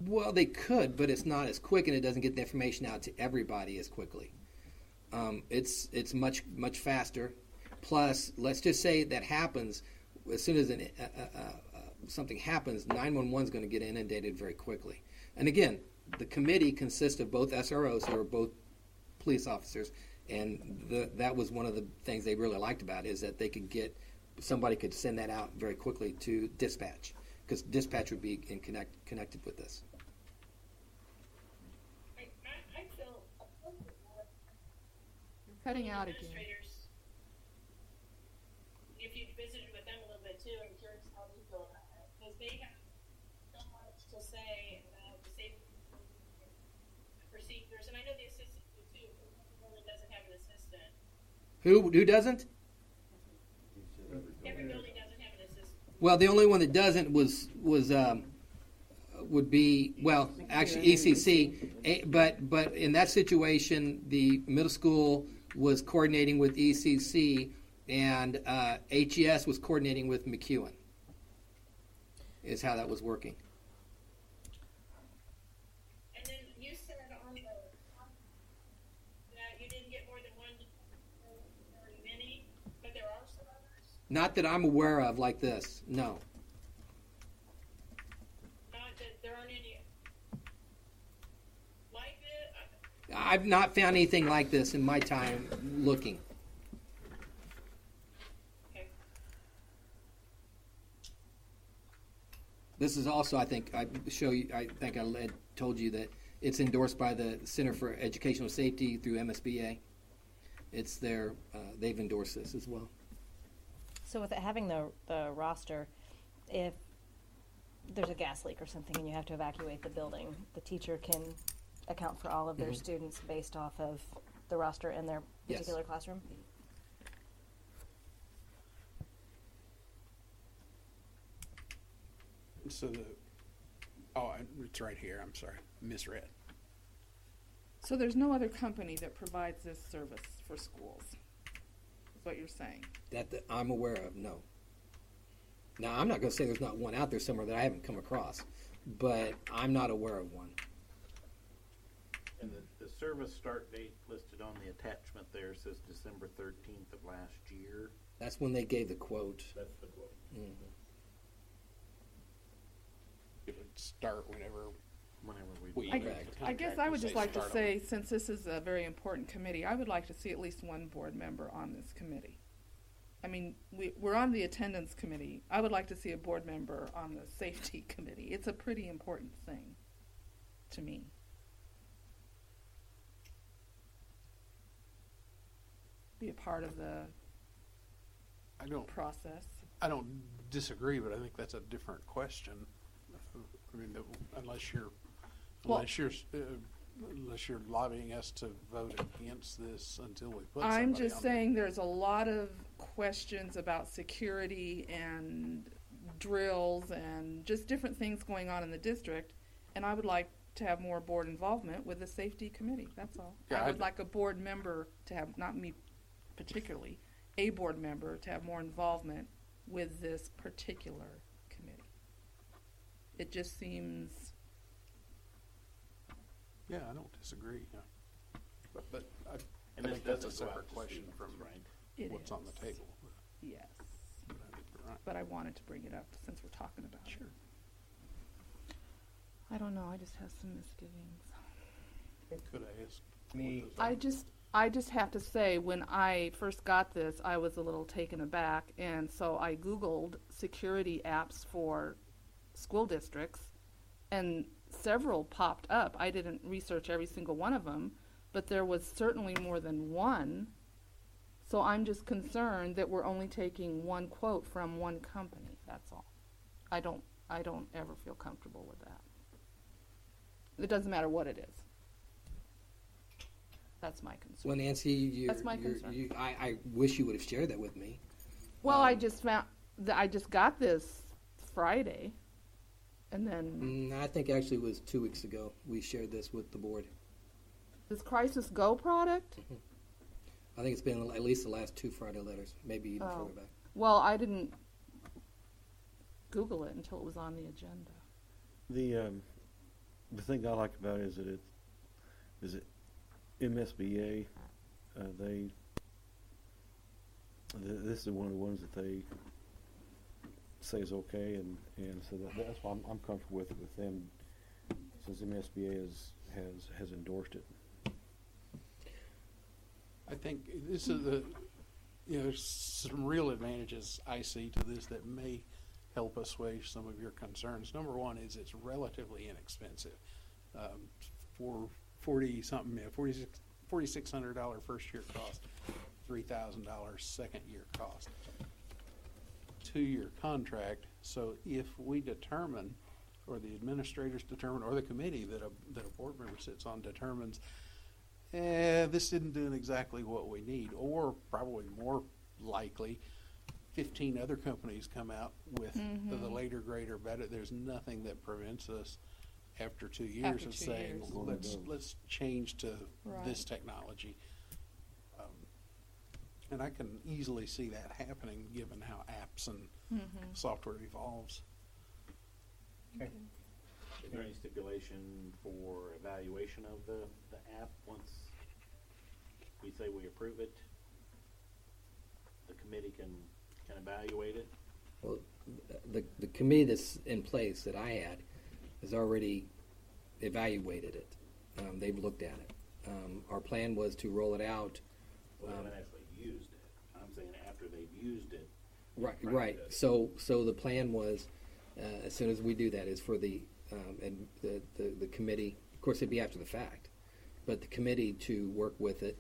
Speaker 10: Well, they could, but it's not as quick, and it doesn't get the information out to everybody as quickly. It's much faster. Plus, let's just say that happens as soon as something happens. 911 is going to get inundated very quickly. And again, the committee consists of both SROs, who are both police officers, and that was one of the things they really liked about it, is that they could somebody could send that out very quickly to dispatch, because dispatch would be connected with this.
Speaker 15: I feel
Speaker 9: You're cutting out again.
Speaker 15: administrators, if you visited with them a little bit too, I'm curious how they feel about it, because they have so much to say about the safety procedures, and I know the assistant do too, but really doesn't have an assistant.
Speaker 10: Who doesn't?
Speaker 15: Every building doesn't have an assistant.
Speaker 10: Well, the only one that doesn't would be, well, actually ECC, but in that situation, the middle school was coordinating with ECC, and HES was coordinating with McEwen. Is how that was working.
Speaker 15: And then you said on the that you didn't get more than one or many, but there are some others.
Speaker 10: Not that I'm aware of like this. No.
Speaker 15: Not that there aren't any like it.
Speaker 10: I've not found anything like this in my time looking.
Speaker 15: Okay.
Speaker 10: This is also, I think, I told you that it's endorsed by the Center for Educational Safety through MSBA. It's they've endorsed this as well.
Speaker 14: So with it having the roster, if there's a gas leak or something and you have to evacuate the building, the teacher can account for all of their students based off of the roster in their particular classroom?
Speaker 2: So it's right here. I'm sorry, misread.
Speaker 9: So there's no other company that provides this service for schools, is what you're saying?
Speaker 10: That I'm aware of, no. Now, I'm not going to say there's not one out there somewhere that I haven't come across, but I'm not aware of one.
Speaker 5: And the service start date listed on the attachment there says December 13th of last year.
Speaker 10: That's when they gave the quote.
Speaker 5: That's the quote.
Speaker 10: Mm-hmm.
Speaker 2: It would start whenever we
Speaker 9: I guess I would just like to say, since this is a very important committee, I would like to see at least one board member on this committee. I mean, we're on the attendance committee. I would like to see a board member on the safety committee. It's a pretty important thing to me. Be a part of the process.
Speaker 2: I don't disagree, but I think that's a different question. I mean, unless you're lobbying us to vote against this until we put somebody
Speaker 9: I'm just
Speaker 2: on
Speaker 9: saying there's a lot of questions about security and drills and just different things going on in the district, and I would like to have more board involvement with the safety committee. That's all.
Speaker 2: Yeah,
Speaker 9: I would like a board member to have, not me particularly, a board member to have more involvement with this particular committee. It just seems.
Speaker 2: Yeah, I don't disagree. Yeah. But I think
Speaker 5: this
Speaker 2: that's a
Speaker 5: doesn't go out
Speaker 2: separate
Speaker 5: to
Speaker 2: question
Speaker 5: students,
Speaker 2: from
Speaker 9: It
Speaker 2: what's
Speaker 9: is.
Speaker 2: on the table.
Speaker 9: Yes.
Speaker 2: But I think you're right.
Speaker 9: But I wanted to bring it up since we're talking about it.
Speaker 2: Sure.
Speaker 9: I don't know. I just have some misgivings.
Speaker 2: Could I ask?
Speaker 9: I just have to say, when I first got this, I was a little taken aback, and so I Googled security apps for school districts, and several popped up. I didn't research every single one of them, but there was certainly more than one So I'm just concerned that we're only taking one quote from one company, that's all. I don't ever feel comfortable with that. It doesn't matter what it is. That's my concern.
Speaker 10: Well, Nancy,
Speaker 9: That's my concern.
Speaker 10: I wish you would have shared that with me.
Speaker 9: Well, I just got this Friday, and then
Speaker 10: I think actually it was 2 weeks ago we shared this with the board.
Speaker 9: this Crisis Go product.
Speaker 10: I think it's been at least the last 2 Friday letters, maybe even further back.
Speaker 9: Well, I didn't Google it until it was on the agenda.
Speaker 6: The thing I like about it is that MSBA, this is one of the ones that they say is okay, and so that's why I'm comfortable with them, since MSBA has endorsed it.
Speaker 2: I think this is there's some real advantages I see to this that may help assuage some of your concerns. Number one is it's relatively inexpensive. For $4,600 first year cost, $3,000 second year cost. 2-year contract. So if we determine, or the administrators determine, or the committee that a board member sits on determines, this isn't doing exactly what we need, or probably more likely, 15 other companies come out with the later, greater, better. There's nothing that prevents us after 2 years of saying, let's change to this technology. And I can easily see that happening given how apps and software evolves.
Speaker 5: Okay. Is there any stipulation for evaluation of the app once we say we approve it? The committee can evaluate it?
Speaker 10: Well, the committee that's in place that I had has already evaluated it. They've looked at it. Our plan was to roll it out.
Speaker 5: Well, they haven't actually used it. I'm saying after they've used it.
Speaker 10: Right. So the plan was, as soon as we do that, is for the committee. Of course, it'd be after the fact, but the committee to work with it,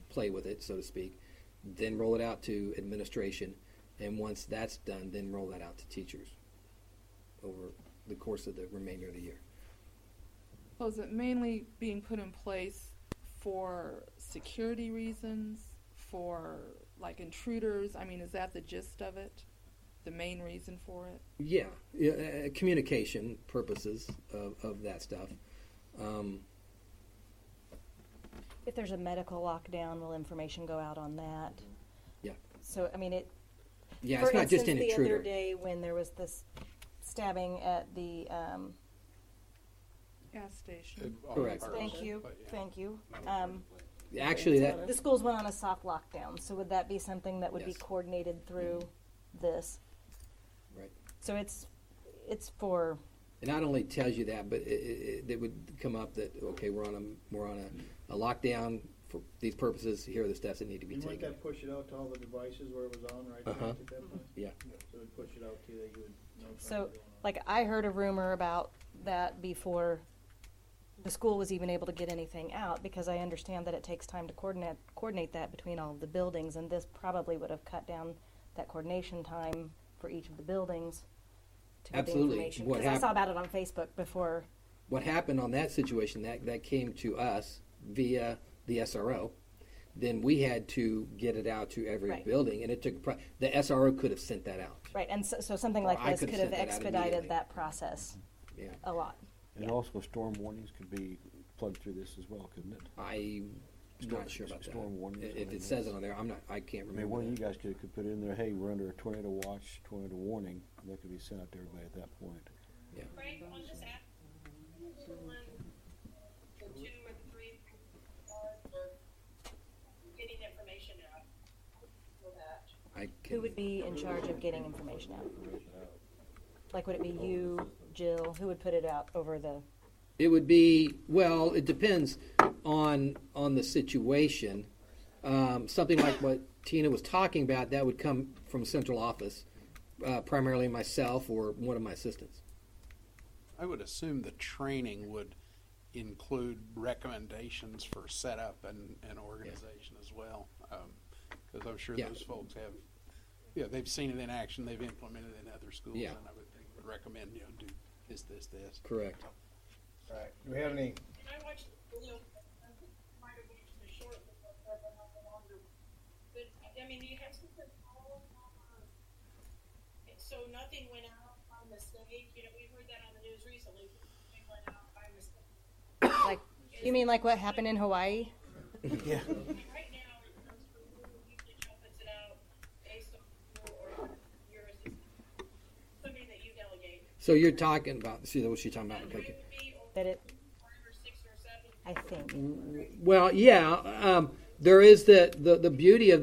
Speaker 10: play with it, so to speak. Then roll it out to administration, and once that's done, then roll that out to teachers over the course of the remainder of the year.
Speaker 9: Well, is it mainly being put in place for security reasons, for like intruders? I mean, is that the gist of it? The main reason for it?
Speaker 10: Yeah, communication purposes of that stuff.
Speaker 14: If there's a medical lockdown, will information go out on that?
Speaker 10: Yeah.
Speaker 14: So, I mean, it.
Speaker 10: Yeah,
Speaker 14: for
Speaker 10: it's not
Speaker 14: instance,
Speaker 10: just an intruder.
Speaker 14: The other day when there was this stabbing at the
Speaker 9: gas station.
Speaker 10: Correct.
Speaker 14: Thank you.
Speaker 10: Actually,
Speaker 14: the schools went on a soft lockdown. So would that be something that would be coordinated through this?
Speaker 10: Right.
Speaker 14: So it's for.
Speaker 10: It not only tells you that, but it would come up that we're on a lockdown for these purposes. Here are the steps that need to be taken.
Speaker 12: Wouldn't that push it out to all the devices where it was on at that point?
Speaker 10: Yeah.
Speaker 12: So it would push it out to you that you would know.
Speaker 14: So, like, I heard a rumor about that before the school was even able to get anything out, because I understand that it takes time to coordinate that between all of the buildings, and this probably would have cut down that coordination time for each of the buildings to get the information. Because I saw about it on Facebook before.
Speaker 10: What happened on that situation, that came to us via the SRO. Then we had to get it out to every building, and it took. The SRO could have sent that out.
Speaker 14: Right, and so something like this could have expedited that process a lot.
Speaker 6: And also storm warnings could be plugged through this as well, couldn't it?
Speaker 10: I'm not sure about
Speaker 6: storm warnings.
Speaker 10: If it says it on there, I can't remember.
Speaker 6: I mean, one of you guys could put in there, hey, we're under a tornado watch, tornado warning. That could be sent out to everybody at that point.
Speaker 10: Yeah.
Speaker 15: Frank, on this app, the 2 or the 3 for getting information out for that.
Speaker 14: Who would be in charge of getting information out? Like, would it be you, Jill? Who would put it out over the?
Speaker 10: It would be, well, it depends on the situation. Something like what Tina was talking about, that would come from central office, primarily myself or one of my assistants.
Speaker 2: I would assume the training would include recommendations for setup and organization as well. Because I'm sure those folks have, they've seen it in action, they've implemented it in other schools, and I would recommend, do this.
Speaker 10: Correct.
Speaker 1: All right. Do we have any?
Speaker 15: I watched the video. Might have watched the short, but not the longer. But I mean, you have something all over. So nothing went out by mistake. We heard that on the news recently. Nothing went out by mistake.
Speaker 14: Like, you mean like what happened in Hawaii?
Speaker 1: Yeah.
Speaker 15: Right now, it comes from who usually puts it out based on who or your assistant, somebody that you delegate.
Speaker 10: So you're talking about, see what she's talking about? Okay.
Speaker 14: That it, I think.
Speaker 10: Well, yeah, there is the beauty of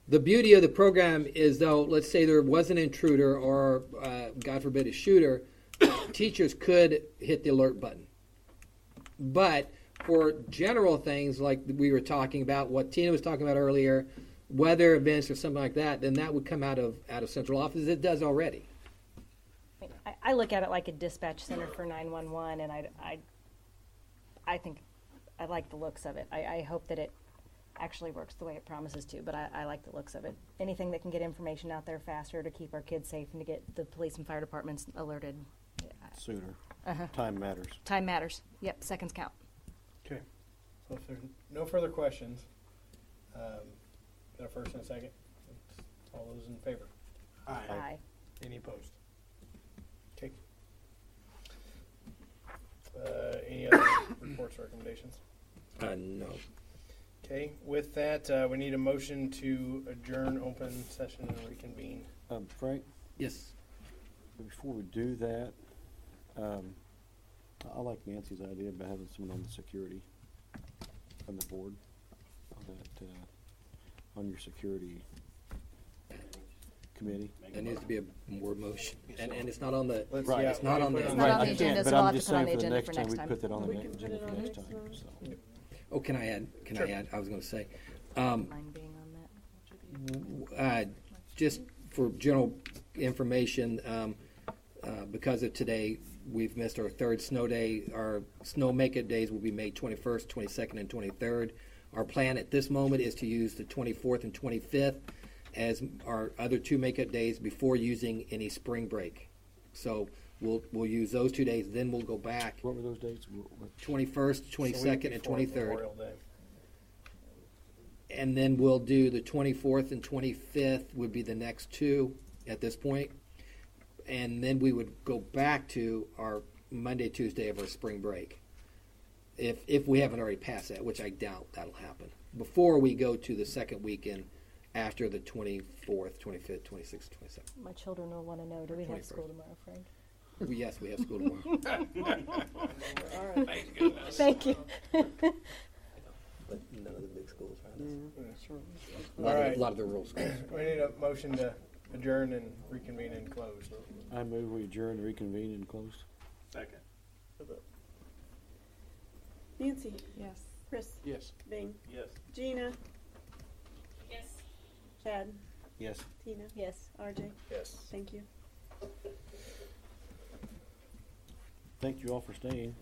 Speaker 10: the beauty of the program is, though, let's say there was an intruder or, God forbid, a shooter, teachers could hit the alert button. But for general things like we were talking about, what Tina was talking about earlier, weather events or something like that, then that would come out of central office. It does already.
Speaker 14: I look at it like a dispatch center for 911, and I think I like the looks of it. I hope that it actually works the way it promises to, but I like the looks of it. Anything that can get information out there faster to keep our kids safe and to get the police and fire departments alerted.
Speaker 6: Sooner.
Speaker 14: Uh-huh.
Speaker 6: Time matters.
Speaker 14: Time matters. Yep, seconds count.
Speaker 1: Okay. So if there's no further questions, got a first and a second? All those in favor?
Speaker 14: Aye.
Speaker 1: Any opposed? Okay. Any other reports or recommendations?
Speaker 10: No.
Speaker 1: Okay. With that, we need a motion to adjourn open session and reconvene.
Speaker 6: Frank?
Speaker 10: Yes.
Speaker 6: Before we do that, I like Nancy's idea about having someone on the security, on the board, on your security committee.
Speaker 10: There needs to be a board motion, and it's not on the
Speaker 6: Right.
Speaker 10: It's not on the.
Speaker 14: It's not on the
Speaker 6: I
Speaker 14: agenda,
Speaker 6: can't,
Speaker 14: so
Speaker 6: but
Speaker 14: we'll
Speaker 6: I'm
Speaker 14: have to
Speaker 6: just
Speaker 14: put on
Speaker 6: saying
Speaker 14: the
Speaker 6: for the
Speaker 14: agenda
Speaker 6: next
Speaker 14: for
Speaker 6: time,
Speaker 14: next
Speaker 6: we
Speaker 14: time.
Speaker 6: put that on the
Speaker 1: We can put
Speaker 6: agenda
Speaker 1: it
Speaker 6: for
Speaker 1: on
Speaker 6: next
Speaker 1: next
Speaker 6: time.
Speaker 1: time.
Speaker 6: So.
Speaker 10: Oh, can I add? Can
Speaker 1: Sure.
Speaker 10: I add? I was going to say,
Speaker 14: Mine being on that.
Speaker 10: just for general information, because of today, we've missed our third snow day. Our snow make-it days will be May 21st, 22nd, and 23rd. Our plan at this moment is to use the 24th and 25th as our other two make-it days before using any spring break. So we'll use those 2 days, then we'll go back.
Speaker 6: What were those dates?
Speaker 10: 21st, 22nd, and 23rd.
Speaker 1: Memorial Day.
Speaker 10: And then we'll do the 24th and 25th would be the next two at this point. And then we would go back to our Monday, Tuesday of our spring break. If we haven't already passed that, which I doubt that'll happen. Before we go to the second weekend after the 24th, 25th, 26th, 27th.
Speaker 14: My children will want to know, do we have
Speaker 10: 21st.
Speaker 14: school tomorrow, Frank?
Speaker 10: Yes, we have school tomorrow.
Speaker 14: All right. Thank you.
Speaker 10: But none of the big schools around us.
Speaker 1: All right.
Speaker 10: A lot of the rural schools.
Speaker 1: We need a motion to adjourn and reconvene and close.
Speaker 6: I move we adjourn, reconvene, and close.
Speaker 5: Second.
Speaker 4: Nancy,
Speaker 14: Yes.
Speaker 4: Chris,
Speaker 2: Yes.
Speaker 4: Bing,
Speaker 5: Yes.
Speaker 4: Gina,
Speaker 15: Yes.
Speaker 4: Chad,
Speaker 6: Yes.
Speaker 4: Tina.
Speaker 14: Yes.
Speaker 4: RJ.
Speaker 1: Yes.
Speaker 4: Thank you.
Speaker 6: Thank you all for staying.